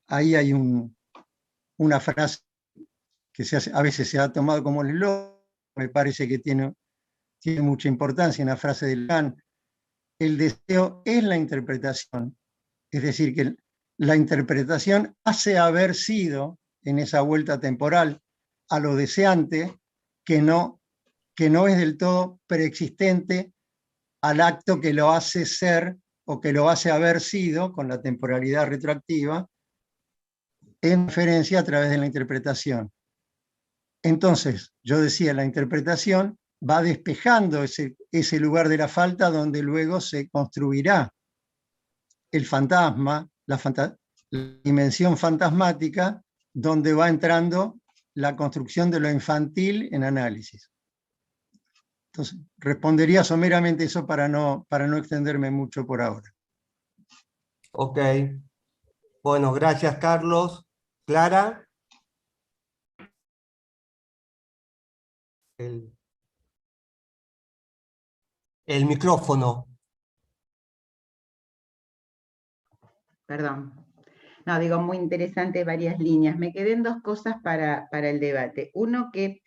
Ahí hay una frase que a veces se ha tomado como el eslogan, me parece que tiene mucha importancia en la frase de Lacan: el deseo es la interpretación, es decir, que la interpretación hace haber sido, en esa vuelta temporal, a lo deseante, que no es del todo preexistente al acto que lo hace ser o que lo hace haber sido, con la temporalidad retroactiva, en referencia a través de la interpretación. Entonces, yo decía, la interpretación va despejando ese lugar de la falta donde luego se construirá el fantasma, la dimensión fantasmática, donde va entrando la construcción de lo infantil en análisis. Entonces, respondería someramente eso para no extenderme mucho por ahora. Ok. Bueno, gracias, Carlos. Clara. El micrófono. Perdón. No, digo, muy interesante varias líneas. Me quedé en dos cosas para el debate. Uno, que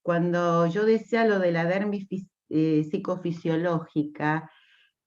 cuando yo decía lo de la dermis psicofisiológica,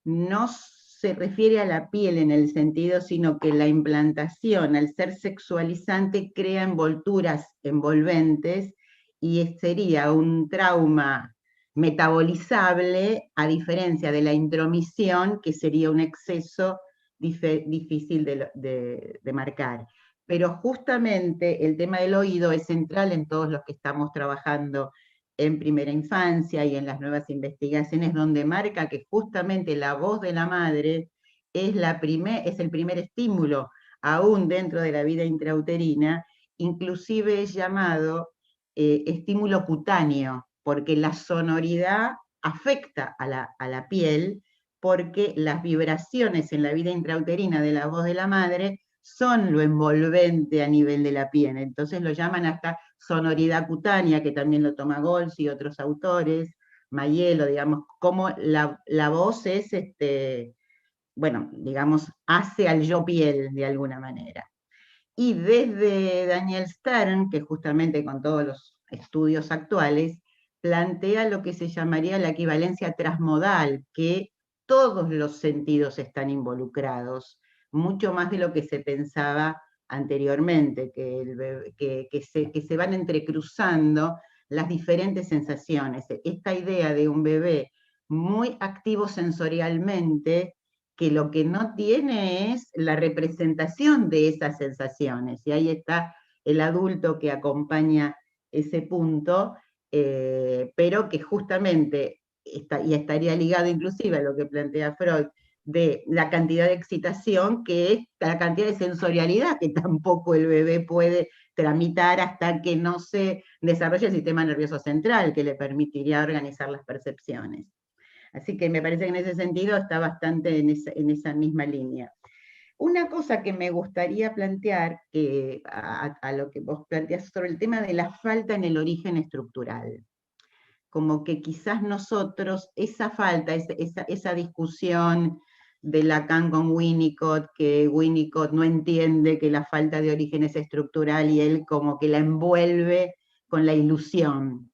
no se refiere a la piel en el sentido, sino que la implantación, al ser sexualizante, crea envolturas envolventes y sería un trauma metabolizable, a diferencia de la intromisión, que sería un exceso difícil de marcar. Pero justamente el tema del oído es central en todos los que estamos trabajando en primera infancia y en las nuevas investigaciones, donde marca que justamente la voz de la madre es el primer estímulo, aún dentro de la vida intrauterina, inclusive es llamado estímulo cutáneo, porque la sonoridad afecta a la piel, porque las vibraciones en la vida intrauterina de la voz de la madre son lo envolvente a nivel de la piel. Entonces lo llaman hasta sonoridad cutánea, que también lo toma Goltz y otros autores, Mayelo, digamos, como la voz es, bueno, digamos, hace al yo piel de alguna manera. Y desde Daniel Stern, que justamente con todos los estudios actuales, plantea lo que se llamaría la equivalencia transmodal, que todos los sentidos están involucrados, mucho más de lo que se pensaba anteriormente, que se van entrecruzando las diferentes sensaciones. Esta idea de un bebé muy activo sensorialmente, que lo que no tiene es la representación de esas sensaciones, y ahí está el adulto que acompaña ese punto, pero que justamente y estaría ligado inclusive a lo que plantea Freud de la cantidad de excitación, que es la cantidad de sensorialidad que tampoco el bebé puede tramitar hasta que no se desarrolle el sistema nervioso central, que le permitiría organizar las percepciones. Así que me parece que en ese sentido está bastante en esa misma línea. Una cosa que me gustaría plantear, a lo que vos planteás sobre el tema de la falta en el origen estructural, como que quizás nosotros, esa falta, esa discusión de Lacan con Winnicott, que Winnicott no entiende que la falta de origen es estructural y él como que la envuelve con la ilusión.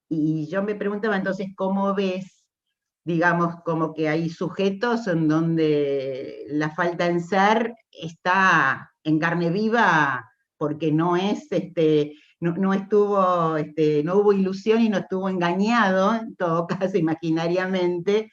Y yo me preguntaba entonces, ¿cómo ves, digamos, como que hay sujetos en donde la falta en ser está en carne viva porque no es, no estuvo, no hubo ilusión y no estuvo engañado, en todo caso, imaginariamente,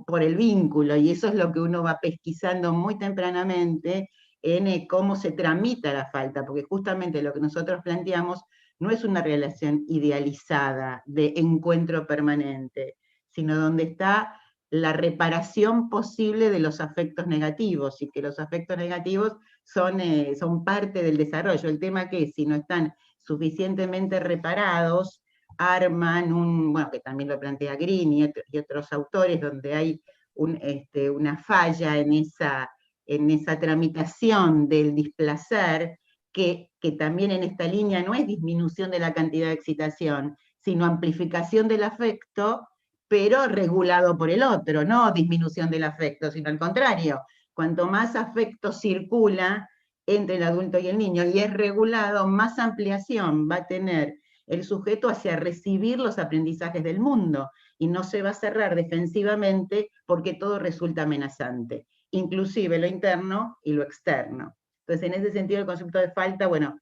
por el vínculo, y eso es lo que uno va pesquisando muy tempranamente en cómo se tramita la falta, porque justamente lo que nosotros planteamos no es una relación idealizada de encuentro permanente, sino donde está la reparación posible de los afectos negativos, y que los afectos negativos son parte del desarrollo. El tema que si no están suficientemente reparados, arman bueno, que también lo plantea Green y otros autores, donde hay una falla en esa tramitación del displacer, que también en esta línea no es disminución de la cantidad de excitación, sino amplificación del afecto, pero regulado por el otro, no disminución del afecto, sino al contrario. Cuanto más afecto circula entre el adulto y el niño y es regulado, más ampliación va a tener el sujeto hacia recibir los aprendizajes del mundo, y no se va a cerrar defensivamente porque todo resulta amenazante, inclusive lo interno y lo externo. Entonces, en ese sentido, el concepto de falta, bueno,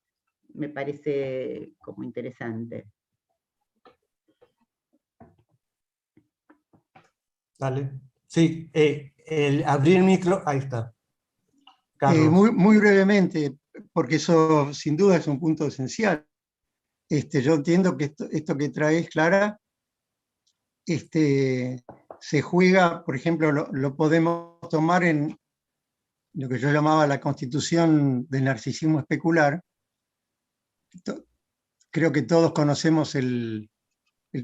me parece como interesante. Dale. Sí, abrir el micro, ahí está. Carlos. Muy brevemente, porque eso sin duda es un punto esencial. Yo entiendo que esto que traes, Clara, se juega, por ejemplo, lo podemos tomar en lo que yo llamaba la constitución del narcisismo especular. Creo que todos conocemos el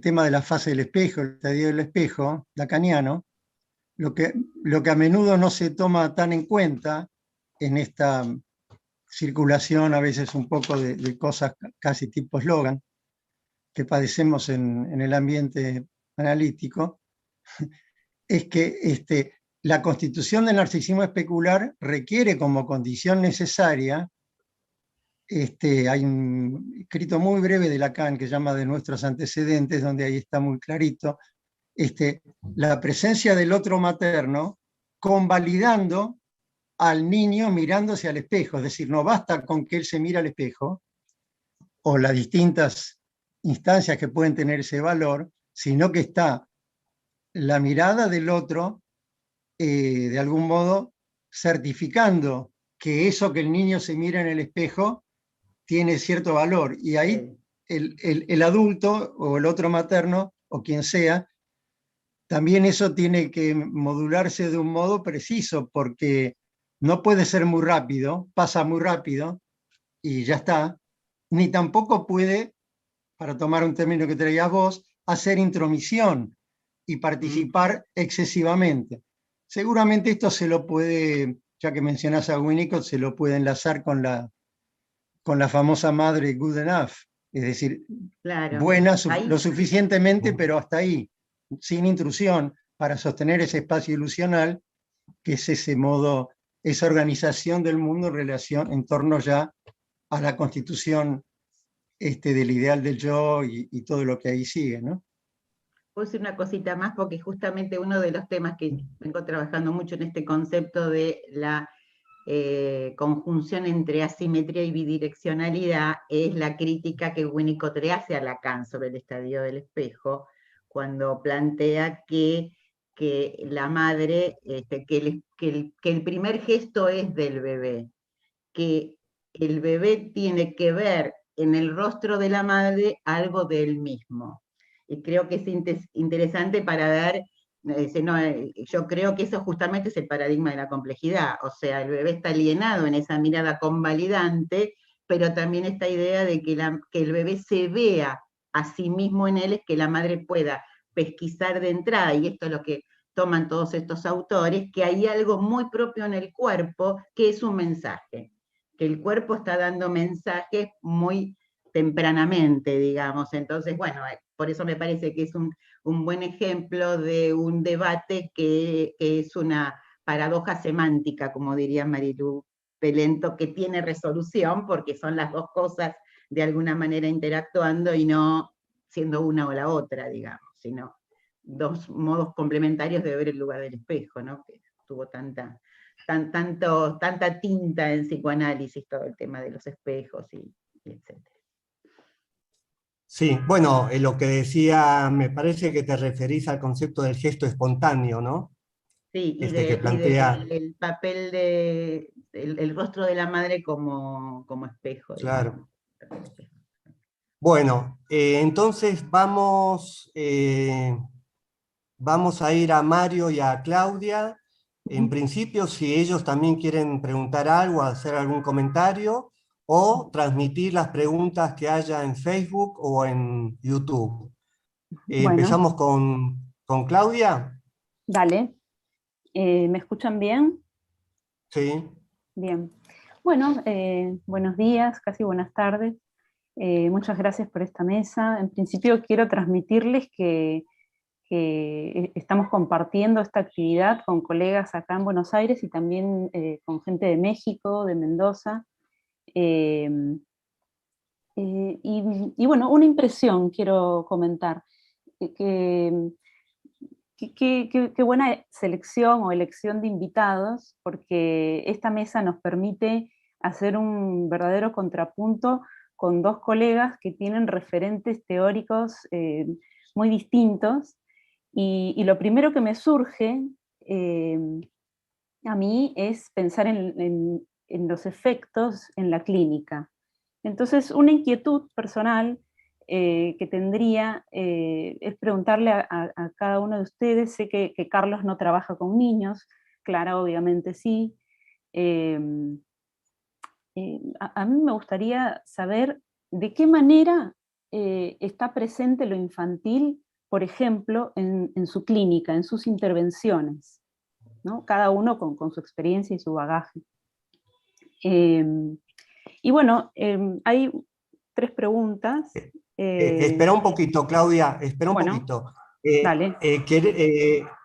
tema de la fase del espejo, el estadio del espejo, lacaniano. Lo que a menudo no se toma tan en cuenta en esta circulación, a veces un poco de cosas casi tipo eslogan, que padecemos en el ambiente analítico, es que la constitución del narcisismo especular requiere como condición necesaria, hay un escrito muy breve de Lacan que se llama De nuestros antecedentes, donde ahí está muy clarito, la presencia del otro materno convalidando al niño mirándose al espejo, es decir, no basta con que él se mire al espejo, o las distintas instancias que pueden tener ese valor, sino que está la mirada del otro, de algún modo, certificando que eso que el niño se mira en el espejo tiene cierto valor. Y ahí el adulto o el otro materno, o quien sea, también eso tiene que modularse de un modo preciso, porque no puede ser muy rápido, pasa muy rápido y ya está, ni tampoco puede, para tomar un término que traías vos, hacer intromisión y participar excesivamente. Seguramente esto se lo puede, ya que mencionás a Winnicott, se lo puede enlazar con la famosa madre good enough, es decir, claro, buena lo suficientemente, pero hasta ahí, sin intrusión, para sostener ese espacio ilusional, que es ese modo, esa organización del mundo en torno ya a la constitución del ideal del yo y todo lo que ahí sigue, ¿no? Puedo decir una cosita más, porque justamente uno de los temas que vengo trabajando mucho en este concepto de la conjunción entre asimetría y bidireccionalidad es la crítica que Winnicott le hace a Lacan sobre el estadio del espejo, cuando plantea que la madre, que el primer gesto es del bebé, que el bebé tiene que ver en el rostro de la madre algo de él mismo. Y creo que es interesante para ver No, yo creo que eso justamente es el paradigma de la complejidad, o sea, el bebé está alienado en esa mirada convalidante, pero también esta idea de que el bebé se vea a sí mismo en él, es que la madre pueda pesquisar de entrada, y esto es lo que toman todos estos autores, que hay algo muy propio en el cuerpo, que es un mensaje, que el cuerpo está dando mensajes muy tempranamente, digamos. Entonces, bueno, por eso me parece que es un buen ejemplo de un debate que es una paradoja semántica, como diría Marilu Pelento, que tiene resolución, porque son las dos cosas de alguna manera interactuando y no siendo una o la otra, digamos, sino dos modos complementarios de ver el lugar del espejo, ¿no? Que tuvo tanta tinta en psicoanálisis, todo el tema de los espejos y etcétera. Sí, bueno, lo que decía, me parece que te referís al concepto del gesto espontáneo, ¿no? Sí, Que plantea, el papel el rostro de la madre como espejo, claro. digamos. Bueno, entonces vamos a ir a Mario y a Claudia. En principio, si ellos también quieren preguntar algo, hacer algún comentario, o transmitir las preguntas que haya en Facebook o en YouTube. Bueno, Empezamos con Claudia. dale. ¿Me escuchan bien? Sí. Bien. Bueno, buenos días, casi buenas tardes. Muchas gracias por esta mesa. En principio quiero transmitirles que estamos compartiendo esta actividad con colegas acá en Buenos Aires y también con gente de México, de Mendoza. Y bueno, una impresión quiero comentar. Que Qué buena selección o elección de invitados, porque esta mesa nos permite hacer un verdadero contrapunto con dos colegas que tienen referentes teóricos muy distintos. Y lo primero que me surge eh, a mí es pensar en los efectos en la clínica. Entonces, una inquietud personal que tendría es preguntarle a cada uno de ustedes. Sé que Carlos no trabaja con niños, Clara obviamente sí. Eh, a mí me gustaría saber de qué manera está presente lo infantil, por ejemplo, en su clínica, en sus intervenciones, ¿no? Cada uno con su experiencia y su bagaje. Y bueno, hay tres preguntas. Espera un poquito, Claudia, espera un Bueno, poquito. dale.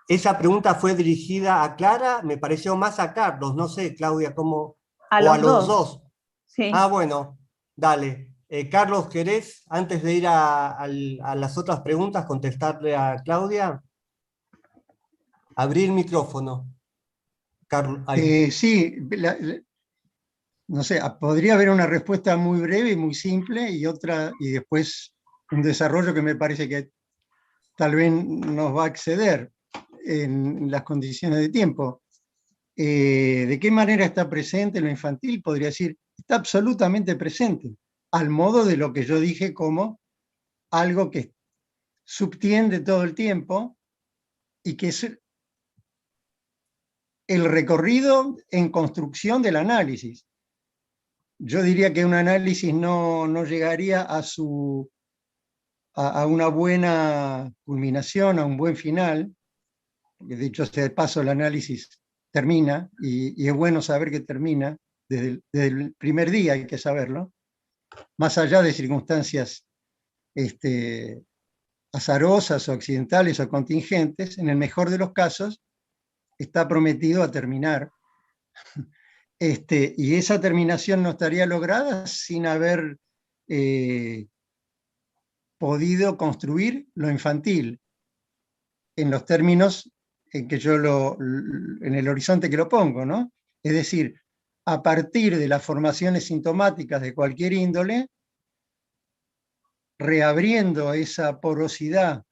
Esa pregunta fue dirigida a Clara, me pareció más a Carlos, no sé, Claudia, cómo, A o a los los dos, dos. Ah, sí. bueno, dale. Carlos, ¿querés, antes de ir a las otras preguntas, contestarle a Claudia? Abrir el micrófono. Carlos, Sí, no sé, podría haber una respuesta muy breve y muy simple y otra, y después un desarrollo que me parece que tal vez nos va a exceder en las condiciones de tiempo. ¿De qué manera está presente lo infantil? Podría decir, está absolutamente presente, al modo de lo que yo dije como algo que subtiende todo el tiempo y que es el recorrido en construcción del análisis. Yo diría que un análisis no llegaría a una buena culminación, a un buen final, porque de hecho, de paso, el análisis termina, y es bueno saber que termina desde el primer día, hay que saberlo, más allá de circunstancias azarosas o accidentales o contingentes. En el mejor de los casos, está prometido a terminar. Y esa terminación no estaría lograda sin haber podido construir lo infantil en los términos en que en el horizonte que lo pongo, ¿no? Es decir, a partir de las formaciones sintomáticas de cualquier índole, reabriendo esa porosidad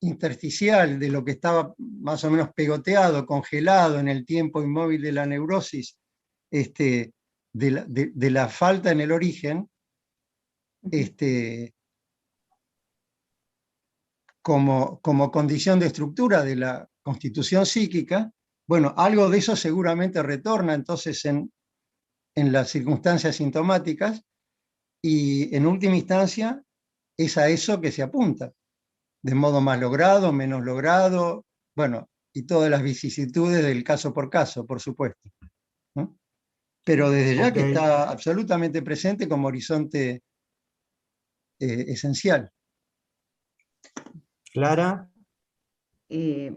intersticial de lo que estaba más o menos pegoteado, congelado en el tiempo inmóvil de la neurosis, de la falta en el origen, como condición de estructura de la constitución psíquica, bueno, algo de eso seguramente retorna entonces en las circunstancias sintomáticas, y en última instancia es a eso que se apunta, de modo más logrado, menos logrado, bueno, y todas las vicisitudes del caso por caso, por supuesto, ¿no? Pero desde ya que está absolutamente presente como horizonte esencial. Clara.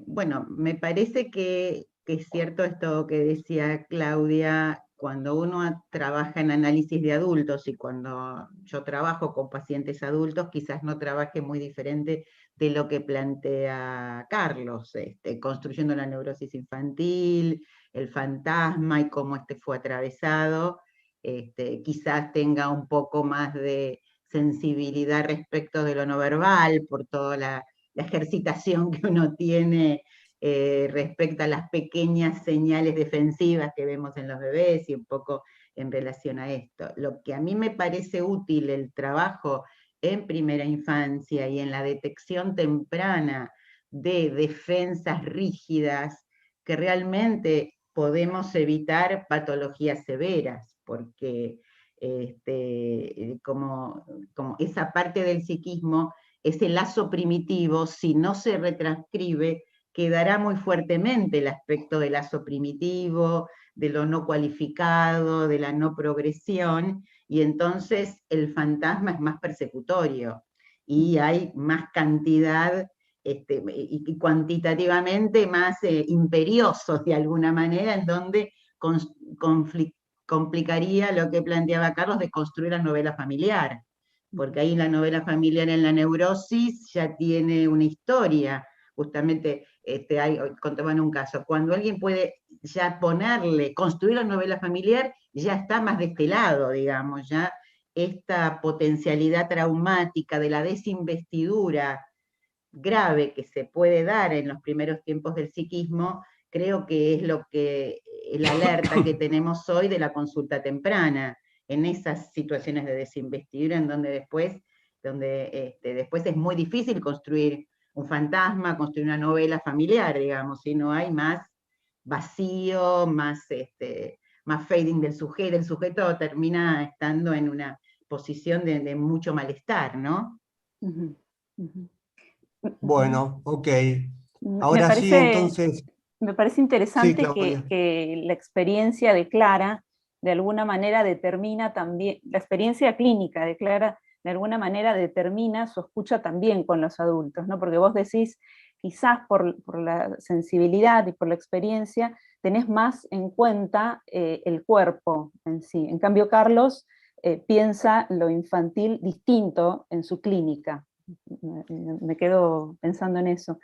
Bueno, me parece que es cierto esto que decía Claudia, cuando uno trabaja en análisis de adultos y cuando yo trabajo con pacientes adultos, quizás no trabaje muy diferente de lo que plantea Carlos, construyendo la neurosis infantil, el fantasma y cómo fue atravesado, quizás tenga un poco más de sensibilidad respecto de lo no verbal, por toda la ejercitación que uno tiene respecto a las pequeñas señales defensivas que vemos en los bebés y un poco en relación a esto. Lo que a mí me parece útil el trabajo en primera infancia y en la detección temprana de defensas rígidas, que realmente podemos evitar patologías severas, porque como esa parte del psiquismo, ese lazo primitivo, si no se retranscribe, quedará muy fuertemente el aspecto del lazo primitivo, de lo no cualificado, de la no progresión, y entonces el fantasma es más persecutorio, y hay más cantidad, y cuantitativamente más imperiosos de alguna manera, en donde complicaría lo que planteaba Carlos de construir la novela familiar, porque ahí la novela familiar en la neurosis ya tiene una historia. Justamente contaban un caso, cuando alguien puede ya construir la novela familiar, ya está más de este lado, digamos, ya esta potencialidad traumática de la desinvestidura grave que se puede dar en los primeros tiempos del psiquismo, creo que es la alerta que tenemos hoy de la consulta temprana, en esas situaciones de desinvestidura en donde después es muy difícil construir un fantasma, construir una novela familiar, digamos, si no hay más vacío, más fading del sujeto, el sujeto termina estando en una posición de mucho malestar, ¿no? Uh-huh. Uh-huh. Bueno, ok. Ahora sí, entonces... Me parece interesante sí, que la experiencia de Clara de alguna manera determina también, la experiencia clínica de Clara de alguna manera determina su escucha también con los adultos, ¿no? Porque vos decís, quizás por la sensibilidad y por la experiencia, tenés más en cuenta el cuerpo en sí. En cambio, Carlos piensa lo infantil distinto en su clínica. Me quedo pensando en eso.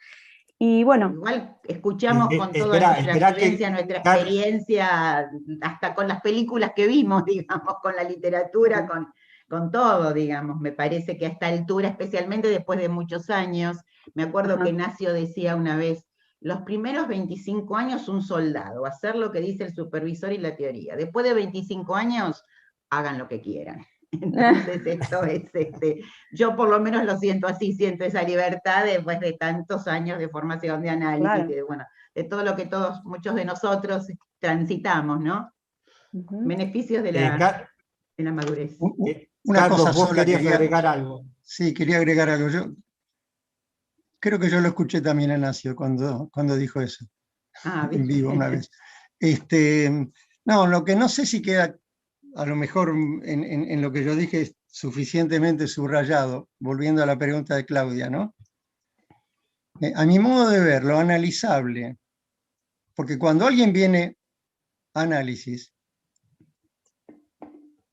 Y bueno, igual escuchamos con toda nuestra vivencia, nuestra experiencia, hasta con las películas que vimos, digamos, con la literatura, con todo, digamos. Me parece que a esta altura, especialmente después de muchos años, me acuerdo que Nacio decía una vez, los primeros 25 años un soldado, hacer lo que dice el supervisor y la teoría. Después de 25 años, hagan lo que quieran. Entonces esto es, yo por lo menos lo siento así, siento esa libertad después de tantos años de formación, de análisis, claro. de todo lo que muchos de nosotros transitamos, ¿no? Beneficios de la madurez. Una Carlos, cosa vos sola, querías agregar algo. Sí, quería agregar algo. Yo creo que yo lo escuché también a Nacio cuando dijo eso, en vivo una vez. No, lo que no sé si queda a lo mejor en lo que yo dije es suficientemente subrayado, volviendo a la pregunta de Claudia, ¿no? A mi modo de ver, lo analizable, porque cuando alguien viene a análisis,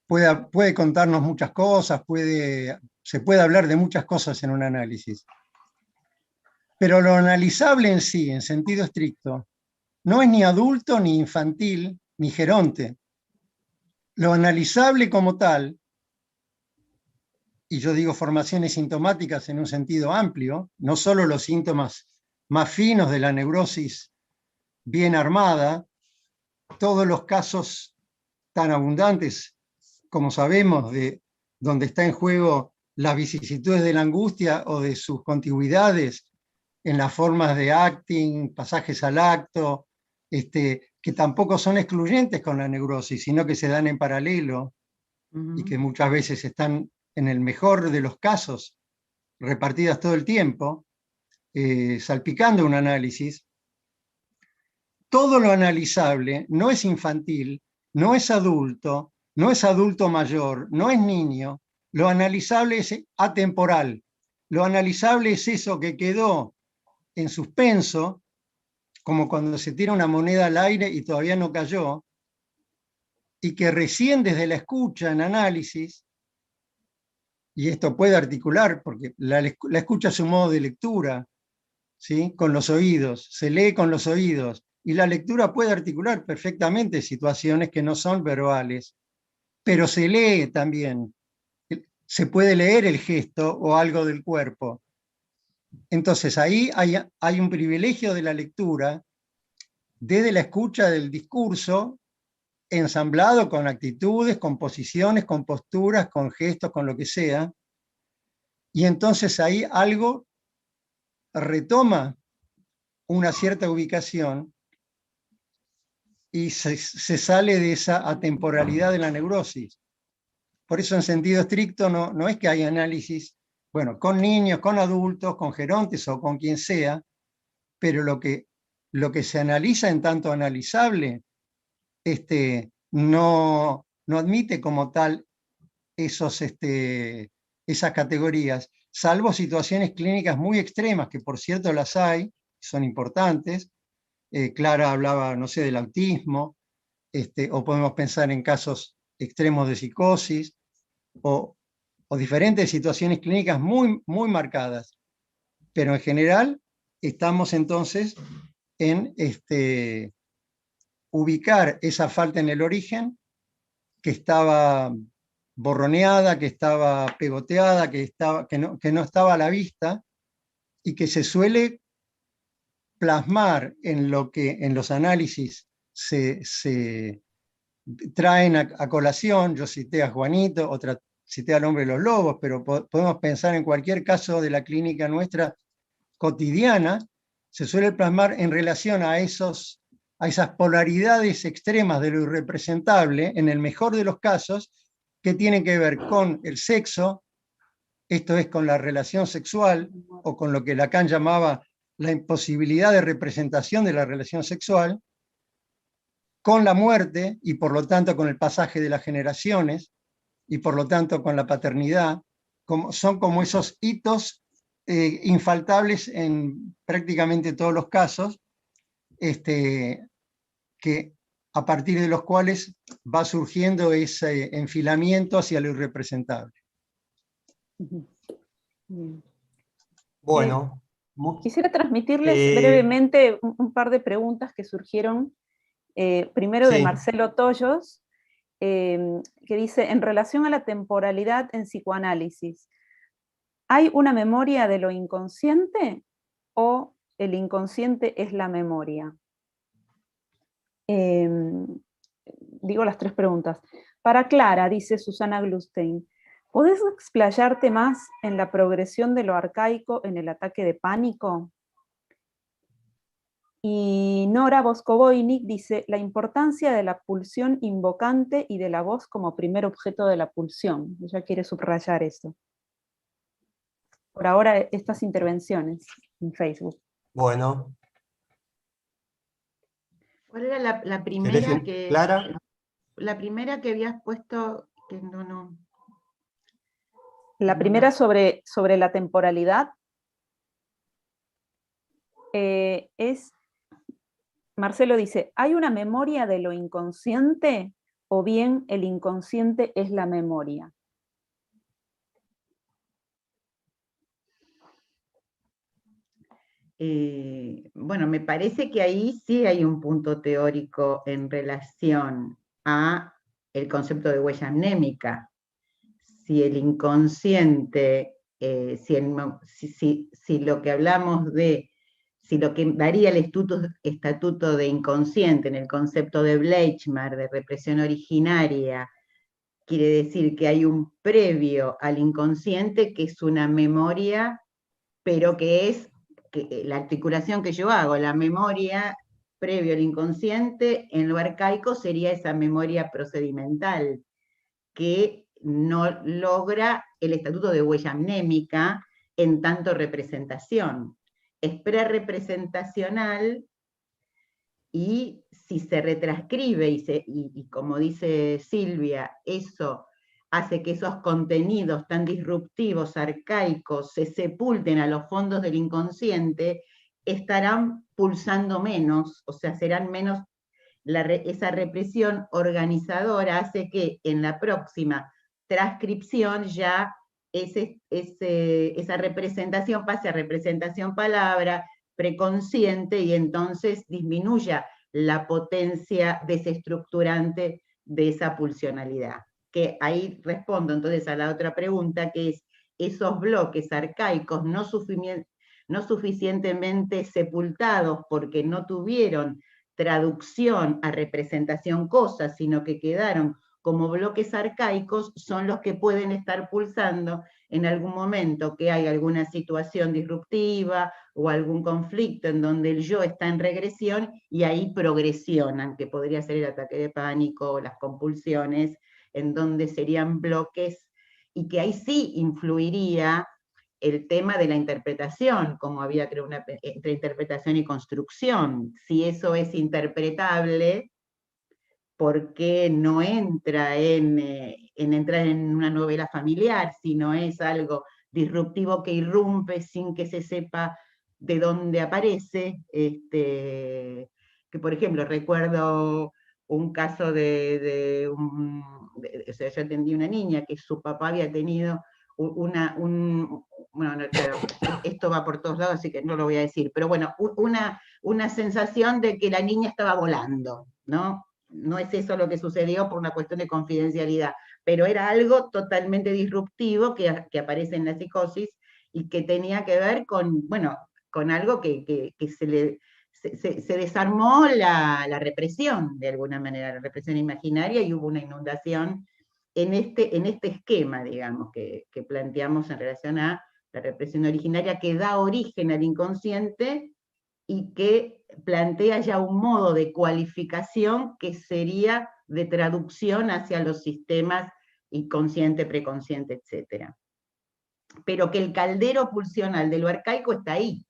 puede contarnos muchas cosas, se puede hablar de muchas cosas en un análisis, pero lo analizable en sí, en sentido estricto, no es ni adulto, ni infantil, ni geronte. Lo analizable como tal, y yo digo formaciones sintomáticas en un sentido amplio, no solo los síntomas más finos de la neurosis bien armada, todos los casos tan abundantes, como sabemos, de donde está en juego las vicisitudes de la angustia o de sus contigüidades en las formas de acting, pasajes al acto, que tampoco son excluyentes con la neurosis, sino que se dan en paralelo y que muchas veces están, en el mejor de los casos, repartidas todo el tiempo, salpicando un análisis. Todo lo analizable no es infantil, no es adulto mayor, no es niño. Lo analizable es atemporal. Lo analizable es eso que quedó en suspenso, como cuando se tira una moneda al aire y todavía no cayó, y que recién desde la escucha en análisis, y esto puede articular, porque la escucha es un modo de lectura, ¿sí? Con los oídos, se lee con los oídos, y la lectura puede articular perfectamente situaciones que no son verbales, pero se lee también, se puede leer el gesto o algo del cuerpo. Entonces ahí hay un privilegio de la lectura desde la escucha del discurso, ensamblado con actitudes, con posiciones, con posturas, con gestos, con lo que sea, y entonces ahí algo retoma una cierta ubicación y se sale de esa atemporalidad de la neurosis. Por eso en sentido estricto no es que hay análisis, bueno, con niños, con adultos, con gerontes o con quien sea, pero lo que se analiza en tanto analizable no admite como tal esas categorías, salvo situaciones clínicas muy extremas, que por cierto las hay, son importantes. Clara hablaba, no sé, del autismo, o podemos pensar en casos extremos de psicosis, o diferentes situaciones clínicas muy, muy marcadas. Pero en general estamos entonces en ubicar esa falta en el origen, que estaba borroneada, que estaba pegoteada, que no estaba a la vista, y que se suele plasmar en lo que en los análisis se traen a colación. Yo cité a Juanito, cité al hombre de los lobos, pero podemos pensar en cualquier caso de la clínica nuestra cotidiana, se suele plasmar en relación a esas polaridades extremas de lo irrepresentable, en el mejor de los casos, que tienen que ver con el sexo, esto es con la relación sexual, o con lo que Lacan llamaba la imposibilidad de representación de la relación sexual, con la muerte y por lo tanto con el pasaje de las generaciones y por lo tanto con la paternidad, son como esos hitos infaltables en prácticamente todos los casos, que a partir de los cuales va surgiendo ese enfilamiento hacia lo irrepresentable. Bueno. Quisiera transmitirles brevemente un par de preguntas que surgieron. Primero de Marcelo Tollos, que dice, en relación a la temporalidad en psicoanálisis, ¿hay una memoria de lo inconsciente o el inconsciente es la memoria? Digo las tres preguntas. Para Clara, dice Susana Glustein, ¿podés explayarte más en la progresión de lo arcaico en el ataque de pánico? Y Nora Boscovoinic dice, la importancia de la pulsión invocante y de la voz como primer objeto de la pulsión. Ella quiere subrayar esto. Por ahora, estas intervenciones en Facebook. Bueno. ¿Cuál era la primera que... Clara? La primera que habías puesto, que no... La primera sobre la temporalidad es... Marcelo dice, ¿hay una memoria de lo inconsciente o bien el inconsciente es la memoria? Bueno, me parece que ahí sí hay un punto teórico en relación a el concepto de huella mnémica. Si el inconsciente, si lo que hablamos de, si lo que daría el estatuto de inconsciente en el concepto de Bleichmar, de represión originaria, quiere decir que hay un previo al inconsciente que es una memoria, pero que es la articulación que yo hago, la memoria previo al inconsciente, en lo arcaico sería esa memoria procedimental, que no logra el estatuto de huella mnémica en tanto representación. Es pre-representacional, y si se retranscribe y como dice Silvia, eso hace que esos contenidos tan disruptivos, arcaicos, se sepulten a los fondos del inconsciente, estarán pulsando menos, o sea, serán menos, esa represión organizadora hace que en la próxima transcripción ya esa representación pase a representación palabra, preconsciente, y entonces disminuya la potencia desestructurante de esa pulsionalidad. Que ahí respondo entonces a la otra pregunta, que es esos bloques arcaicos no suficientemente sepultados porque no tuvieron traducción a representación cosa, sino que quedaron como bloques arcaicos, son los que pueden estar pulsando en algún momento que hay alguna situación disruptiva o algún conflicto en donde el yo está en regresión, y ahí progresionan, que podría ser el ataque de pánico o las compulsiones, en donde serían bloques, y que ahí sí influiría el tema de la interpretación, como había, creo, entre interpretación y construcción. Si eso es interpretable, ¿por qué no entra en entrar en una novela familiar, sino es algo disruptivo que irrumpe sin que se sepa de dónde aparece? Que, por ejemplo, recuerdo un caso o sea, yo atendí una niña que su papá había tenido bueno, claro, esto va por todos lados, así que no lo voy a decir, pero bueno, una sensación de que la niña estaba volando, ¿no? No es eso lo que sucedió por una cuestión de confidencialidad, pero era algo totalmente disruptivo que aparece en la psicosis y que tenía que ver con, bueno, con algo que se desarmó la represión, de alguna manera, la represión imaginaria, y hubo una inundación en este esquema, digamos, que planteamos en relación a la represión originaria, que da origen al inconsciente y que plantea ya un modo de cualificación que sería de traducción hacia los sistemas inconsciente, preconsciente, etc. Pero que el caldero pulsional de lo arcaico está ahí.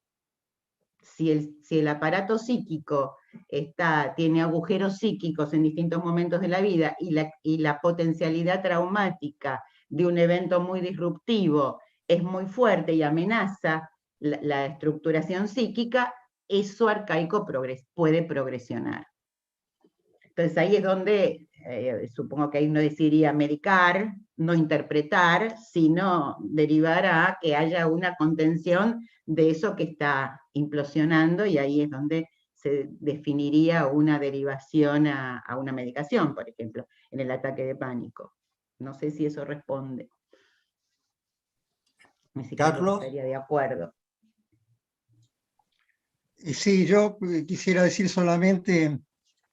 Si el aparato psíquico tiene agujeros psíquicos en distintos momentos de la vida, y la potencialidad traumática de un evento muy disruptivo es muy fuerte y amenaza la estructuración psíquica, eso arcaico puede progresionar. Entonces ahí es donde, supongo que ahí uno decidiría medicar, no interpretar, sino derivar a que haya una contención de eso que está implosionando, y ahí es donde se definiría una derivación a una medicación, por ejemplo, en el ataque de pánico. No sé si eso responde. Carlos. Estaría de acuerdo. Sí, yo quisiera decir solamente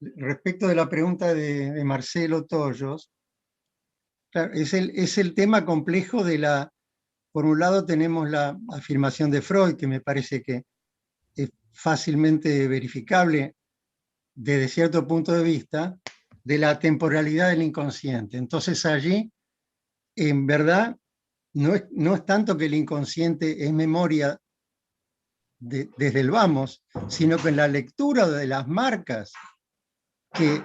respecto de la pregunta de Marcelo Tollos. Claro, es el tema complejo de por un lado tenemos la afirmación de Freud, que me parece que es fácilmente verificable desde cierto punto de vista, de la temporalidad del inconsciente. Entonces allí, en verdad, no es tanto que el inconsciente es memoria desde el vamos, sino que en la lectura de las marcas que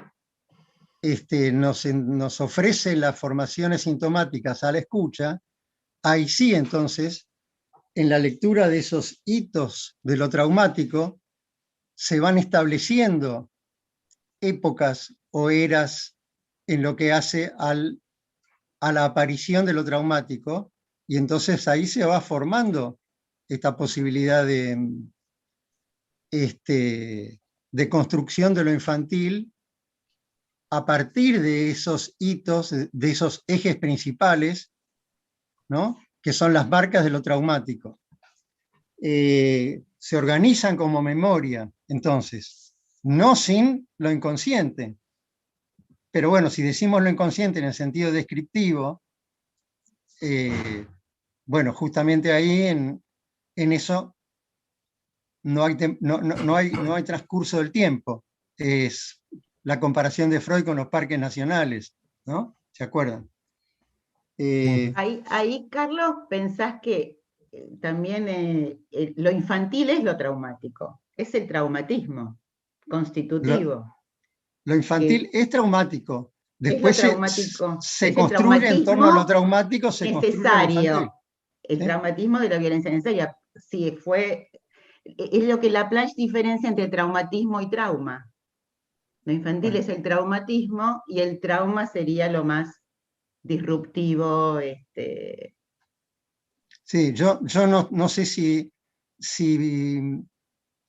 nos ofrecen las formaciones sintomáticas a la escucha, ahí sí entonces, en la lectura de esos hitos de lo traumático, se van estableciendo épocas o eras en lo que hace a la aparición de lo traumático, y entonces ahí se va formando esta posibilidad de construcción de lo infantil a partir de esos hitos, de esos ejes principales, ¿no?, que son las marcas de lo traumático. Se organizan como memoria, entonces, no sin lo inconsciente, Pero bueno, si decimos lo inconsciente en el sentido descriptivo, bueno, justamente ahí en eso no hay transcurso del tiempo. Es la comparación de Freud con los parques nacionales, ¿no? ¿Se acuerdan? Ahí, Carlos, pensás que también lo infantil es lo traumático, es el traumatismo constitutivo. Lo infantil es traumático. Es lo Después traumático, se es el construye en torno a lo traumatismo traumático, se construye lo infantil. necesario, el ¿Sí? traumatismo de la violencia necesaria. Sí, es lo que Laplanche diferencia entre traumatismo y trauma. Lo infantil Bueno. es el traumatismo y el trauma sería lo más disruptivo. Sí, yo no sé si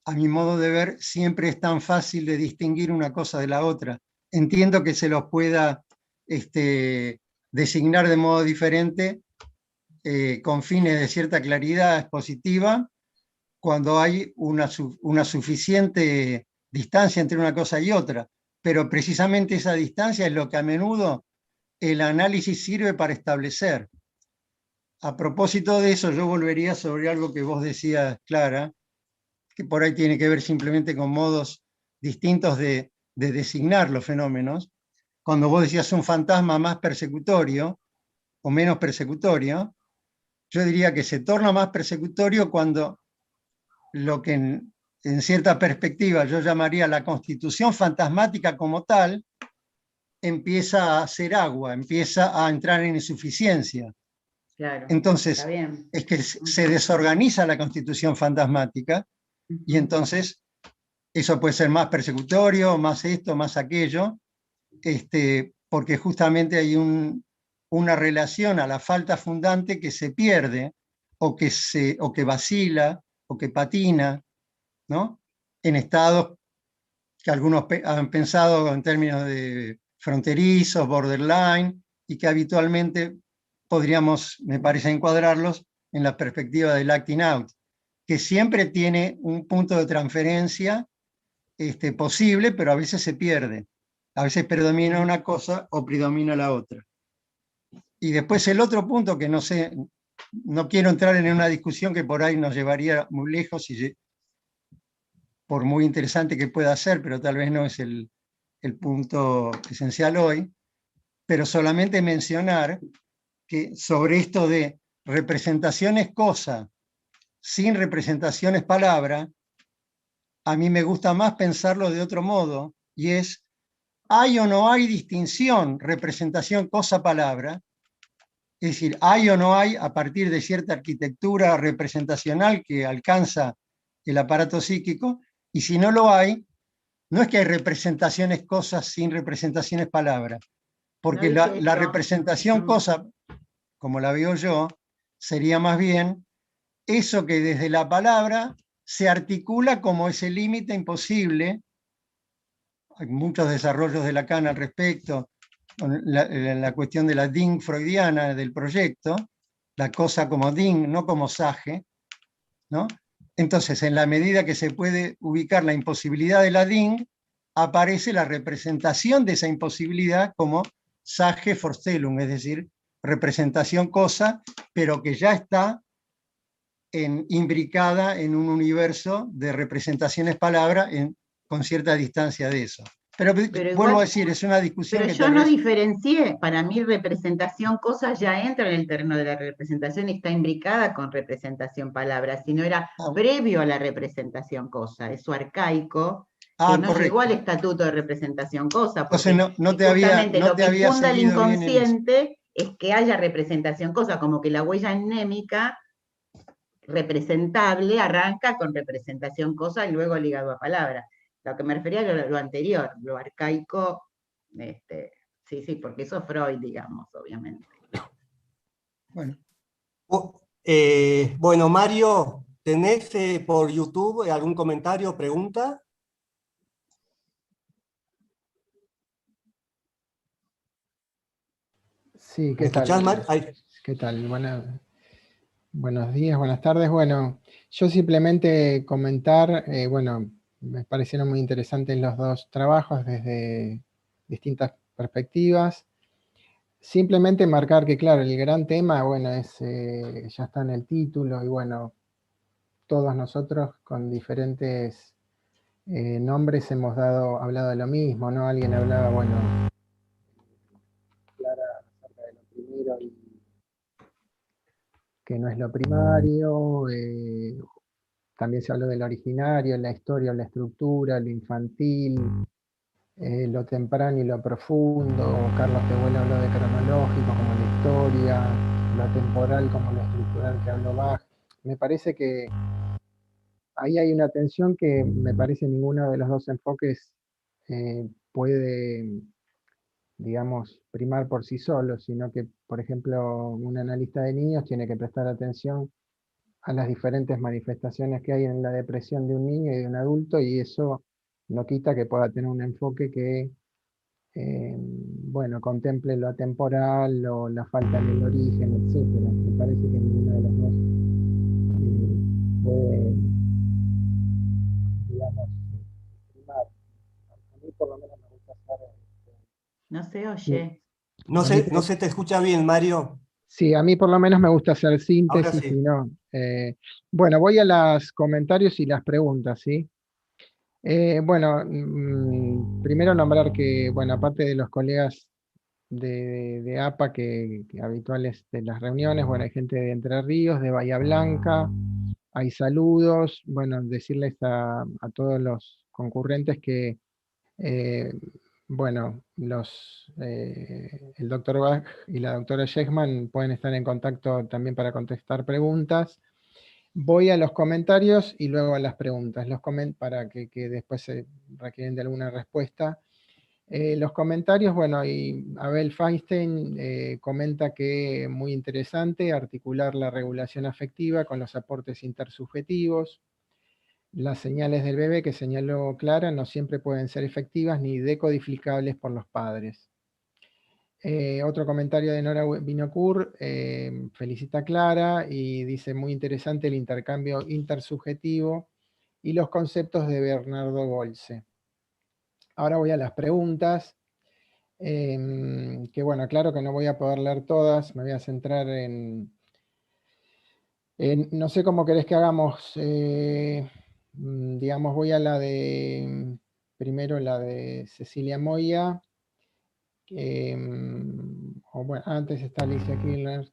a mi modo de ver siempre es tan fácil de distinguir una cosa de la otra. Entiendo que se los pueda designar de modo diferente con fines de cierta claridad expositiva cuando hay una suficiente distancia entre una cosa y otra, pero precisamente esa distancia es lo que a menudo el análisis sirve para establecer. A propósito de eso, yo volvería sobre algo que vos decías, Clara, que por ahí tiene que ver simplemente con modos distintos de designar los fenómenos. Cuando vos decías un fantasma más persecutorio o menos persecutorio, yo diría que se torna más persecutorio cuando lo que en cierta perspectiva yo llamaría la constitución fantasmática como tal, empieza a hacer agua, empieza a entrar en insuficiencia. Claro, Entonces, está bien. es que se desorganiza la constitución fantasmática y entonces eso puede ser más persecutorio, más esto, más aquello, porque justamente hay una relación a la falta fundante que se pierde o que vacila o que patina, ¿no? En estados que algunos han pensado en términos de fronterizos, borderline, y que habitualmente podríamos, me parece, encuadrarlos en la perspectiva del acting out, que siempre tiene un punto de transferencia posible, pero a veces se pierde. A veces predomina una cosa o predomina la otra. Y después el otro punto que no sé, no quiero entrar en una discusión que por ahí nos llevaría muy lejos, y por muy interesante que pueda ser, pero tal vez no es el punto esencial hoy, pero solamente mencionar que sobre esto de representación es cosa, sin representación es palabra, a mí me gusta más pensarlo de otro modo, y es, ¿hay o no hay distinción representación cosa-palabra? Es decir, ¿hay o no hay, a partir de cierta arquitectura representacional que alcanza el aparato psíquico? Y si no lo hay, no es que hay representaciones cosas sin representaciones palabras, porque No la representación cosa, como la veo yo, sería más bien eso que desde la palabra se articula como ese límite imposible. Hay muchos desarrollos de Lacan al respecto, con la cuestión de la DIN freudiana del proyecto, la cosa como DIN, no como Sage, ¿no? Entonces, en la medida que se puede ubicar la imposibilidad de la DIN, aparece la representación de esa imposibilidad como Sage Vorstellung, es decir, representación cosa, pero que ya está imbricada en un universo de representaciones palabra con cierta distancia de eso. Pero igual, vuelvo a decir, es una discusión pero que yo no diferencié, para mí representación cosa ya entra en el terreno de la representación y está imbricada con representación palabra, sino era previo a la representación cosa, eso arcaico, que no llegó al estatuto de representación cosa, porque entonces no te había lo que funda el inconsciente es que haya representación cosa, como que la huella anémica representable arranca con representación cosa y luego ligado a palabra. Lo que me refería a lo anterior, lo arcaico, sí, porque eso es Freud, digamos, obviamente. Bueno. Bueno, Mario, ¿tenés por YouTube algún comentario o pregunta? Sí, ¿qué tal? ¿Qué tal? Buenos días, buenas tardes. Bueno, yo simplemente comentar, bueno, me parecieron muy interesantes los dos trabajos desde distintas perspectivas. Simplemente marcar que, claro, el gran tema, bueno, ya está en el título, y bueno, todos nosotros con diferentes nombres hemos hablado de lo mismo, ¿no? Alguien hablaba, bueno, Clara, acerca de lo primero, y que no es lo primario, también se habló del originario, la historia, la estructura, lo infantil, lo temprano y lo profundo. Carlos Tehuel habló de cronológico como la historia, lo temporal como lo estructural que habló Bach. Me parece que ahí hay una tensión que me parece ninguno de los dos enfoques puede, digamos, primar por sí solo, sino que, por ejemplo, un analista de niños tiene que prestar atención a las diferentes manifestaciones que hay en la depresión de un niño y de un adulto, y eso no quita que pueda tener un enfoque que, bueno, contemple lo atemporal o la falta en el origen, etc. Me parece que ninguno de los dos puede, digamos, primar. A mí por lo menos me gusta hacer... No se oye. No se te escucha bien, Mario. Sí, a mí por lo menos me gusta hacer Ahora síntesis, sí. y no. Bueno, voy a los comentarios y las preguntas, ¿sí? Bueno, primero nombrar que, bueno, aparte de los colegas de APA que habituales de las reuniones, bueno, hay gente de Entre Ríos, de Bahía Blanca, hay saludos, bueno, decirles a todos los concurrentes que, bueno, el doctor Bach y la doctora Schechmann pueden estar en contacto también para contestar preguntas. Voy a los comentarios y luego a las preguntas, para que después se requieren de alguna respuesta. Los comentarios, bueno, y Abel Feinstein comenta que muy interesante articular la regulación afectiva con los aportes intersubjetivos. Las señales del bebé que señaló Clara no siempre pueden ser efectivas ni decodificables por los padres. Otro comentario de Nora Binocur, felicita a Clara y dice muy interesante el intercambio intersubjetivo y los conceptos de Bernardo Golse. Ahora voy a las preguntas, que bueno, claro que no voy a poder leer todas, me voy a centrar no sé cómo querés que hagamos, digamos, voy a primero la de Cecilia Moya. O bueno, antes está Alicia Kirchner.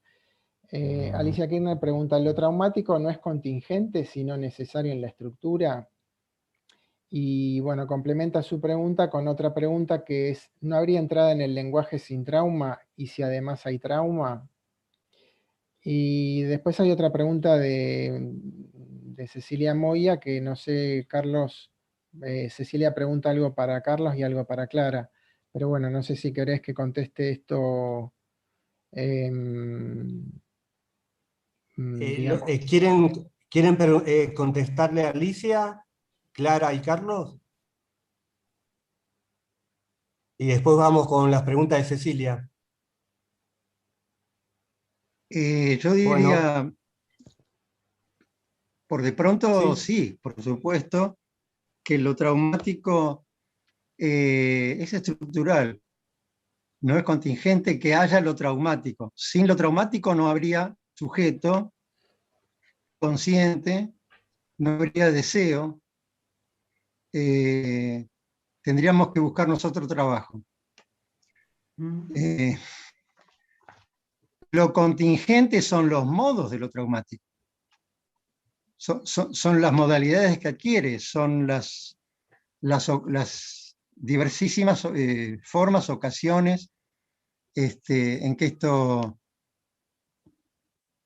Alicia Kirchner pregunta, ¿lo traumático no es contingente, sino necesario en la estructura? Y bueno, complementa su pregunta con otra pregunta que es, ¿no habría entrada en el lenguaje sin trauma y si además hay trauma? Y después hay otra pregunta de Cecilia Moya, que no sé, Carlos, Cecilia pregunta algo para Carlos y algo para Clara, pero bueno, no sé si querés que conteste esto. Digamos. ¿Quieren contestarle a Alicia, Clara y Carlos? Y después vamos con las preguntas de Cecilia. Yo diría, bueno, por de pronto sí, por supuesto, que lo traumático es estructural, no es contingente que haya lo traumático. Sin lo traumático no habría sujeto consciente, no habría deseo, tendríamos que buscarnos otro trabajo. Lo contingente son los modos de lo traumático. Son las modalidades que adquiere, son las diversísimas formas, ocasiones en que esto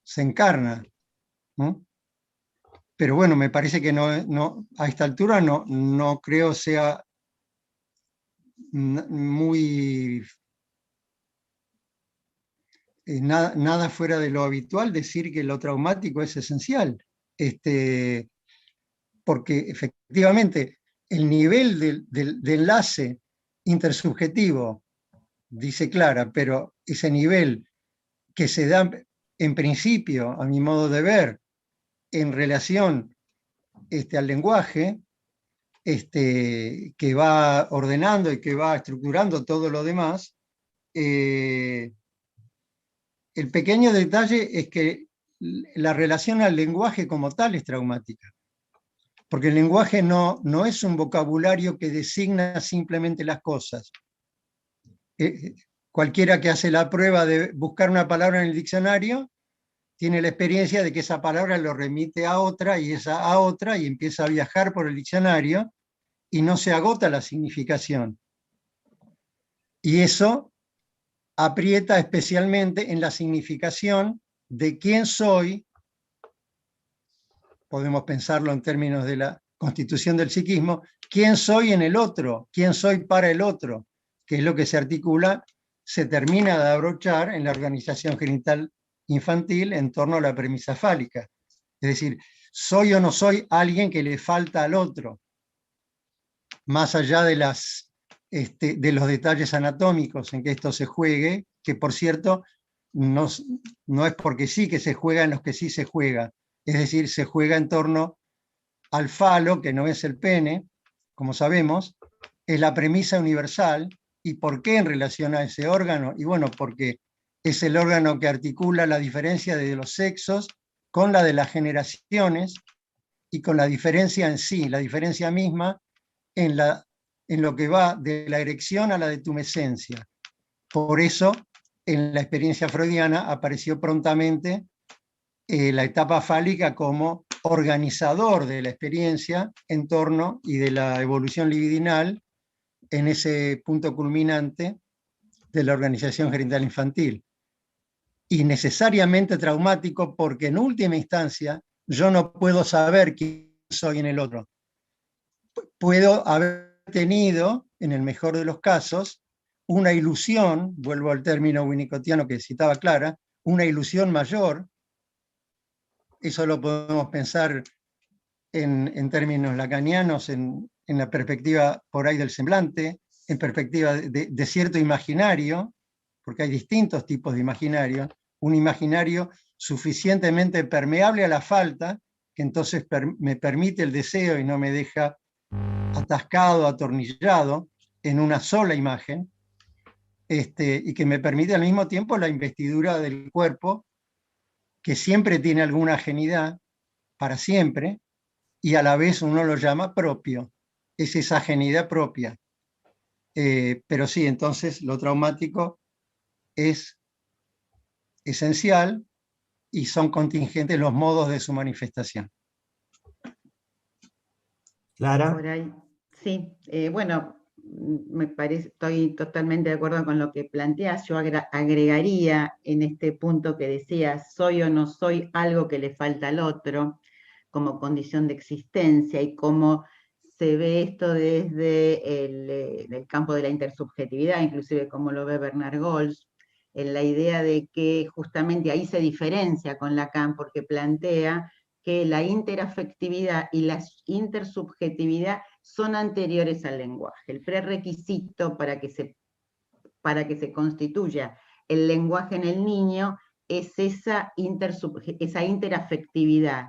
se encarna, ¿no? Pero bueno, me parece que a esta altura no creo sea muy nada fuera de lo habitual decir que lo traumático es esencial, porque efectivamente el nivel de enlace intersubjetivo, dice Clara, pero ese nivel que se da en principio, a mi modo de ver, en relación al lenguaje, que va ordenando y que va estructurando todo lo demás, el pequeño detalle es que la relación al lenguaje como tal es traumática. Porque el lenguaje no es un vocabulario que designa simplemente las cosas. Cualquiera que hace la prueba de buscar una palabra en el diccionario tiene la experiencia de que esa palabra lo remite a otra y esa a otra y empieza a viajar por el diccionario y no se agota la significación. Y eso aprieta especialmente en la significación de quién soy. Podemos pensarlo en términos de la constitución del psiquismo, quién soy en el otro, quién soy para el otro, que es lo que se articula, se termina de abrochar en la organización genital infantil en torno a la premisa fálica. Es decir, soy o no soy alguien que le falta al otro, más allá de los detalles anatómicos en que esto se juegue, que por cierto, no es porque sí que se juega en los que sí se juega. Es decir, se juega en torno al falo, que no es el pene, como sabemos, es la premisa universal. ¿Y por qué en relación a ese órgano? Y bueno, porque es el órgano que articula la diferencia de los sexos con la de las generaciones y con la diferencia en sí, la diferencia misma en lo que va de la erección a la detumescencia. Por eso, en la experiencia freudiana apareció prontamente la etapa fálica como organizador de la experiencia en torno y de la evolución libidinal en ese punto culminante de la organización genital infantil. Y necesariamente traumático porque en última instancia yo no puedo saber quién soy en el otro. Puedo haber tenido, en el mejor de los casos, una ilusión, vuelvo al término winnicottiano que citaba Clara, una ilusión mayor. Eso lo podemos pensar en términos lacanianos, en la perspectiva por ahí del semblante, en perspectiva de cierto imaginario, porque hay distintos tipos de imaginario, un imaginario suficientemente permeable a la falta, que entonces me permite el deseo y no me deja atascado, atornillado en una sola imagen, y que me permite al mismo tiempo la investidura del cuerpo, que siempre tiene alguna ajenidad, para siempre, y a la vez uno lo llama propio. Es esa ajenidad propia. Pero sí, entonces lo traumático es esencial y son contingentes los modos de su manifestación. Clara. Por ahí, sí. Bueno, me parece, estoy totalmente de acuerdo con lo que planteas. Yo agregaría en este punto que decías, soy o no soy algo que le falta al otro, como condición de existencia, y cómo se ve esto desde el campo de la intersubjetividad, inclusive como lo ve Bernard Goltz, en la idea de que justamente ahí se diferencia con Lacan, porque plantea que la interafectividad y la intersubjetividad son anteriores al lenguaje. El prerequisito para que se constituya el lenguaje en el niño es esa interafectividad,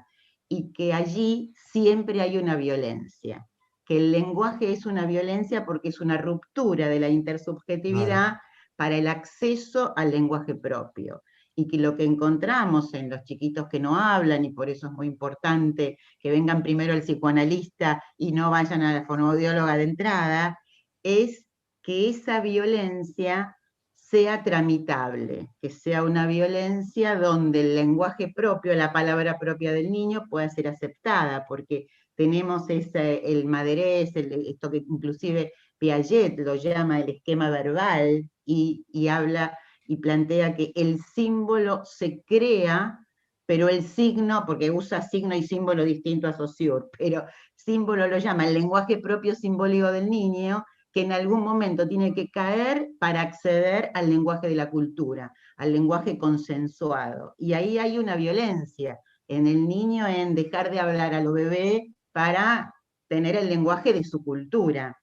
y que allí siempre hay una violencia, que el lenguaje es una violencia porque es una ruptura de la intersubjetividad para el acceso al lenguaje propio. Y que lo que encontramos en los chiquitos que no hablan, y por eso es muy importante que vengan primero al psicoanalista y no vayan a la fonoaudióloga de entrada, es que esa violencia sea tramitable, que sea una violencia donde el lenguaje propio, la palabra propia del niño pueda ser aceptada, porque tenemos el maderés, esto que inclusive Piaget lo llama el esquema verbal, y habla y plantea que el símbolo se crea, pero el signo, porque usa signo y símbolo distinto a Saussure, pero símbolo lo llama el lenguaje propio simbólico del niño, que en algún momento tiene que caer para acceder al lenguaje de la cultura, al lenguaje consensuado. Y ahí hay una violencia en el niño, en dejar de hablar a lo bebé para tener el lenguaje de su cultura.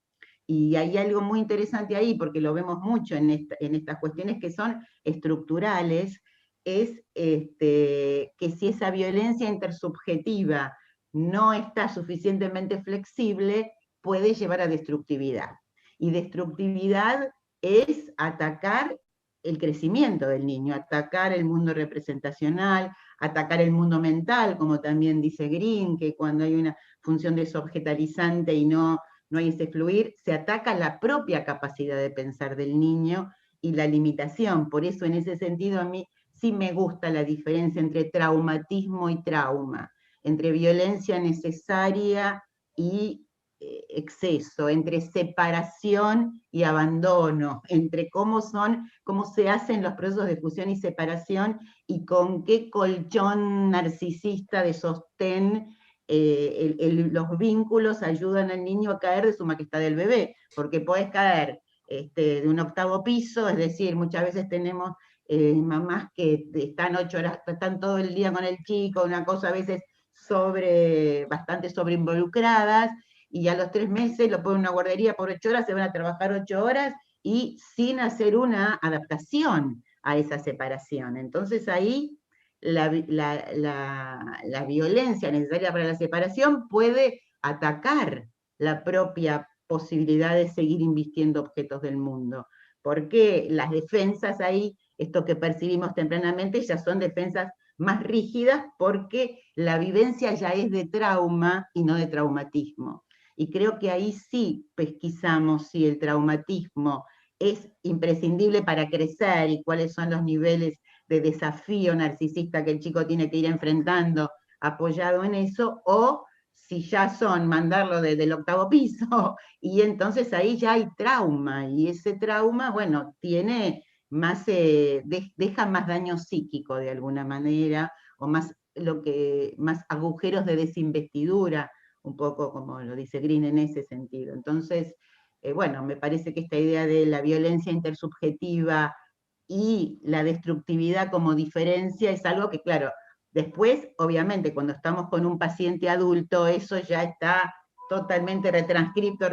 Y hay algo muy interesante ahí, porque lo vemos mucho en estas cuestiones que son estructurales, es que si esa violencia intersubjetiva no está suficientemente flexible, puede llevar a destructividad. Y destructividad es atacar el crecimiento del niño, atacar el mundo representacional, atacar el mundo mental, como también dice Green, que cuando hay una función desobjetalizante y no hay ese fluir, se ataca la propia capacidad de pensar del niño y la limitación. Por eso, en ese sentido, a mí sí me gusta la diferencia entre traumatismo y trauma, entre violencia necesaria y exceso, entre separación y abandono, entre cómo se hacen los procesos de fusión y separación y con qué colchón narcisista de sostén los vínculos ayudan al niño a caer de su majestad del bebé, porque podés caer de un octavo piso, es decir, muchas veces tenemos mamás que están 8 horas, están todo el día con el chico, una cosa a veces bastante sobreinvolucradas, y a los 3 meses lo ponen en una guardería por 8 horas, se van a trabajar 8 horas, y sin hacer una adaptación a esa separación. Entonces ahí la violencia necesaria para la separación puede atacar la propia posibilidad de seguir invirtiendo objetos del mundo, porque las defensas ahí, esto que percibimos tempranamente, ya son defensas más rígidas porque la vivencia ya es de trauma y no de traumatismo. Y creo que ahí sí pesquisamos si el traumatismo es imprescindible para crecer y cuáles son los niveles de desafío narcisista que el chico tiene que ir enfrentando apoyado en eso, o si ya son mandarlo desde el 8º piso, y entonces ahí ya hay trauma, y ese trauma, bueno, tiene más, deja más daño psíquico de alguna manera, o más agujeros de desinvestidura, un poco como lo dice Green en ese sentido. Entonces, bueno, me parece que esta idea de la violencia intersubjetiva y la destructividad como diferencia es algo que, claro, después, obviamente, cuando estamos con un paciente adulto, eso ya está totalmente retranscripto,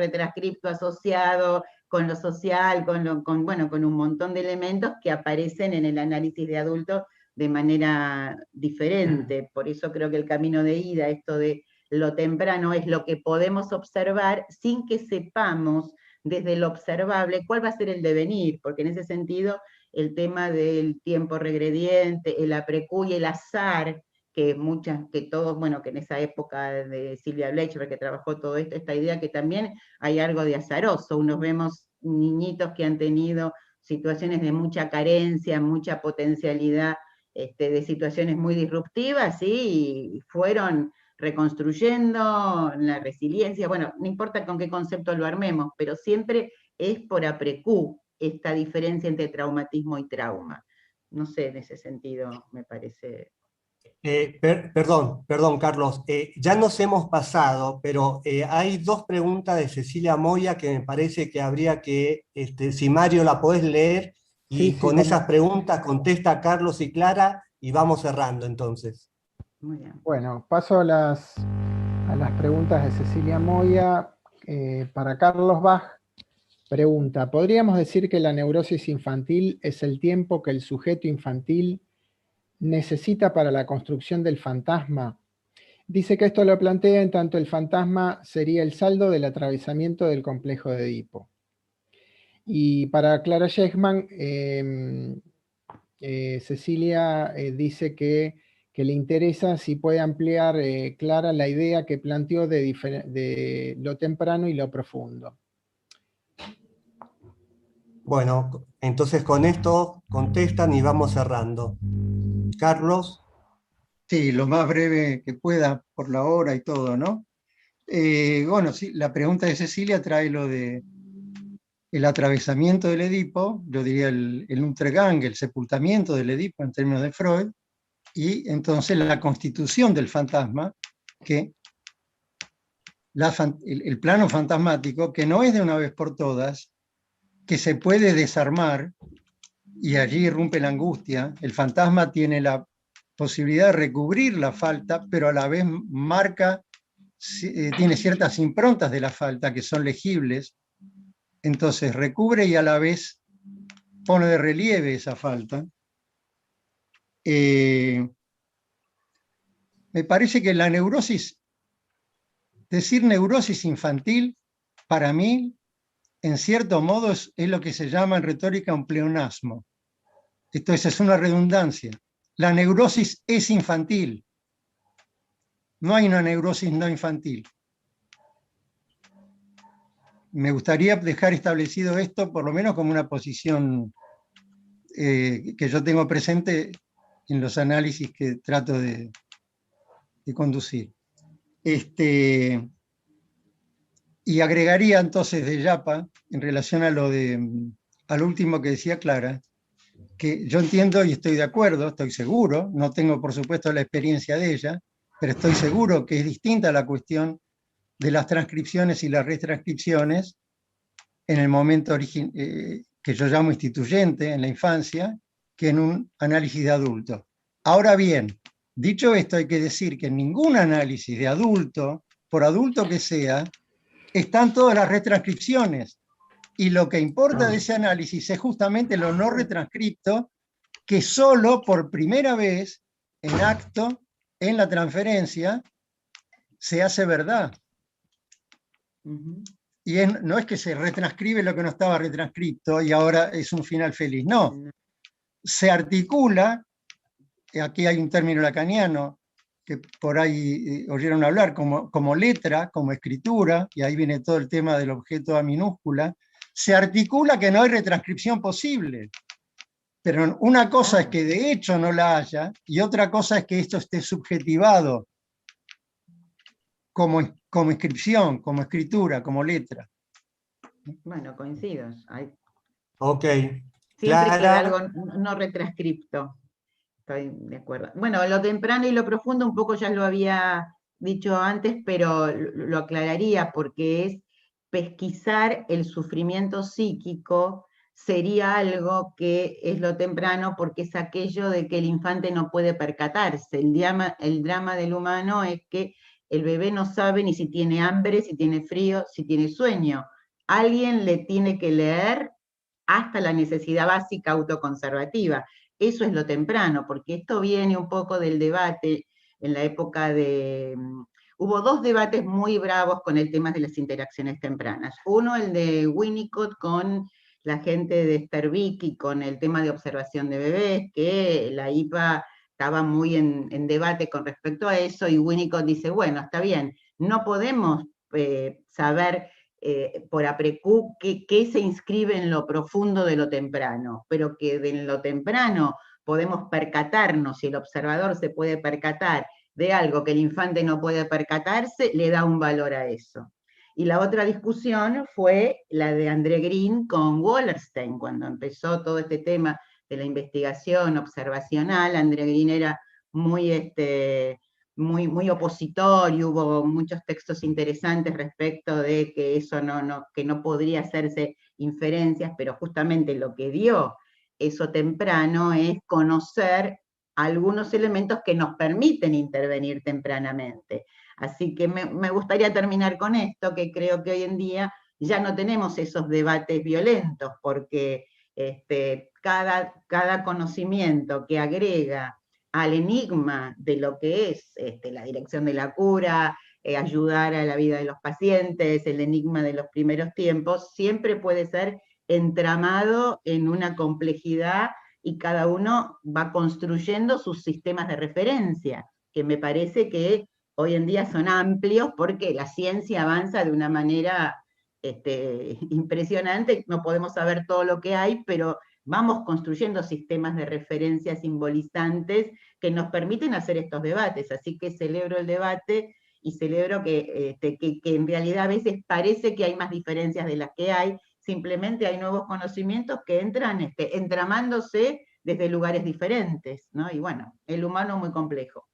asociado con lo social, con un montón de elementos que aparecen en el análisis de adultos de manera diferente. Por eso creo que el camino de ida, esto de lo temprano, es lo que podemos observar sin que sepamos desde lo observable cuál va a ser el devenir, porque en ese sentido el tema del tiempo regrediente, el aprecu y el azar, que todos, bueno, que en esa época de Silvia Bleicher, que trabajó todo esto, esta idea que también hay algo de azaroso, unos vemos niñitos que han tenido situaciones de mucha carencia, mucha potencialidad, de situaciones muy disruptivas, ¿sí? Y fueron reconstruyendo la resiliencia, bueno, no importa con qué concepto lo armemos, pero siempre es por aprecu esta diferencia entre traumatismo y trauma. No sé, en ese sentido me parece... Perdón, Carlos. Ya nos hemos pasado, pero hay 2 preguntas de Cecilia Moya que me parece que habría que, si Mario la podés leer, y Sí, con esas preguntas contesta Carlos y Clara, y vamos cerrando entonces. Muy bien. Bueno, paso a las preguntas de Cecilia Moya. Para Carlos Bach, pregunta: ¿podríamos decir que la neurosis infantil es el tiempo que el sujeto infantil necesita para la construcción del fantasma? Dice que esto lo plantea en tanto el fantasma sería el saldo del atravesamiento del complejo de Edipo. Y para Clara Shechman, Cecilia dice que le interesa si puede ampliar, Clara, la idea que planteó de lo temprano y lo profundo. Bueno, entonces con esto contestan y vamos cerrando. Carlos. Sí, lo más breve que pueda por la hora y todo, ¿no? Bueno, sí, la pregunta de Cecilia trae lo de el atravesamiento del Edipo, yo diría el Untergang, el sepultamiento del Edipo en términos de Freud, y entonces la constitución del fantasma, que el plano fantasmático, que no es de una vez por todas, que se puede desarmar, y allí irrumpe la angustia. El fantasma tiene la posibilidad de recubrir la falta, pero a la vez tiene ciertas improntas de la falta que son legibles, entonces recubre y a la vez pone de relieve esa falta. Me parece que la neurosis, decir neurosis infantil para mí, en cierto modo, es lo que se llama en retórica un pleonasmo. Entonces es una redundancia. La neurosis es infantil. No hay una neurosis no infantil. Me gustaría dejar establecido esto, por lo menos como una posición que yo tengo presente en los análisis que trato de conducir. Y agregaría entonces de Yapa, en relación a al último que decía Clara, que yo entiendo y estoy de acuerdo, estoy seguro, no tengo por supuesto la experiencia de ella, pero estoy seguro que es distinta la cuestión de las transcripciones y las retranscripciones en el momento que yo llamo instituyente, en la infancia, que en un análisis de adulto. Ahora bien, dicho esto, hay que decir que en ningún análisis de adulto, por adulto que sea, están todas las retranscripciones. Y lo que importa de ese análisis es justamente lo no retranscripto, que solo por primera vez en acto, en la transferencia, se hace verdad. Y no es que se retranscribe lo que no estaba retranscripto y ahora es un final feliz, no. Se articula, aquí hay un término lacaniano que por ahí oyeron hablar, como letra, como escritura, y ahí viene todo el tema del objeto A minúscula, se articula que no hay retranscripción posible. Pero una cosa es que de hecho no la haya, y otra cosa es que esto esté subjetivado como inscripción, como escritura, como letra. Bueno, coincido. Ok. Siempre Clara. queda algo no retranscripto. Estoy de acuerdo. Bueno, lo temprano y lo profundo un poco ya lo había dicho antes, pero lo aclararía porque es pesquisar el sufrimiento psíquico, sería algo que es lo temprano porque es aquello de que el infante no puede percatarse. El drama del humano es que el bebé no sabe ni si tiene hambre, si tiene frío, si tiene sueño. Alguien le tiene que leer hasta la necesidad básica autoconservativa. Eso es lo temprano, porque esto viene un poco del debate en la época de... Hubo dos debates muy bravos con el tema de las interacciones tempranas. Uno, el de Winnicott con la gente de Sterbick y con el tema de observación de bebés, que la IPA estaba muy en debate con respecto a eso, y Winnicott dice, bueno, está bien, no podemos saber por APRECU qué se inscribe en lo profundo de lo temprano, pero que en lo temprano podemos percatarnos, si el observador se puede percatar de algo que el infante no puede percatarse, le da un valor a eso. Y la otra discusión fue la de André Green con Wallerstein, cuando empezó todo este tema de la investigación observacional. André Green era muy, muy opositor y hubo muchos textos interesantes respecto de que eso que no podría hacerse inferencias, pero justamente lo que dio eso temprano es conocer algunos elementos que nos permiten intervenir tempranamente. Así que me gustaría terminar con esto, que creo que hoy en día ya no tenemos esos debates violentos, porque cada conocimiento que agrega al enigma de lo que es la dirección de la cura, ayudar a la vida de los pacientes, el enigma de los primeros tiempos, siempre puede ser entramado en una complejidad y cada uno va construyendo sus sistemas de referencia, que me parece que hoy en día son amplios porque la ciencia avanza de una manera impresionante, no podemos saber todo lo que hay, pero vamos construyendo sistemas de referencia simbolizantes que nos permiten hacer estos debates, así que celebro el debate y celebro que en realidad a veces parece que hay más diferencias de las que hay, simplemente hay nuevos conocimientos que entran entramándose desde lugares diferentes, ¿no? Y bueno, el humano es muy complejo.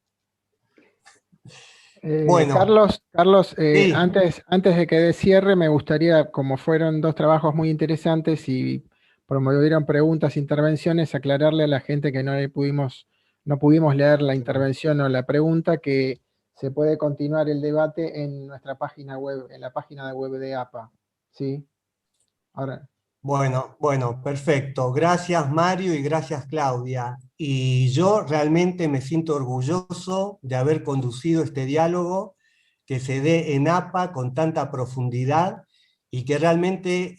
Bueno, Carlos, sí. antes de que dé cierre, me gustaría, como fueron dos trabajos muy interesantes y promovieron preguntas e intervenciones, aclararle a la gente que no pudimos leer la intervención o la pregunta, que se puede continuar el debate en nuestra página web, en la página web de APA. ¿Sí? Ahora. Bueno, perfecto. Gracias Mario y gracias Claudia. Y yo realmente me siento orgulloso de haber conducido este diálogo que se dé en APA con tanta profundidad y que realmente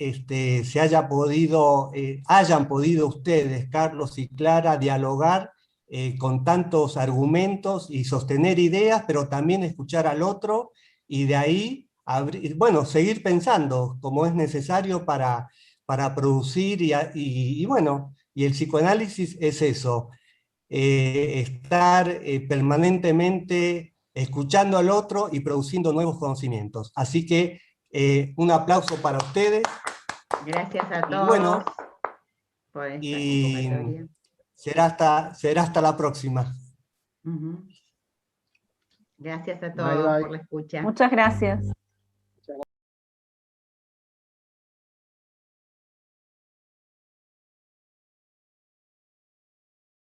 hayan podido ustedes, Carlos y Clara, dialogar con tantos argumentos y sostener ideas, pero también escuchar al otro, y de ahí seguir pensando como es necesario para producir, y el psicoanálisis es eso, estar permanentemente escuchando al otro y produciendo nuevos conocimientos. Así que un aplauso para ustedes. Gracias a todos Bueno, por esta y convocatoria. será hasta la próxima. Gracias a Bye, todos bye. por la escucha. Muchas gracias.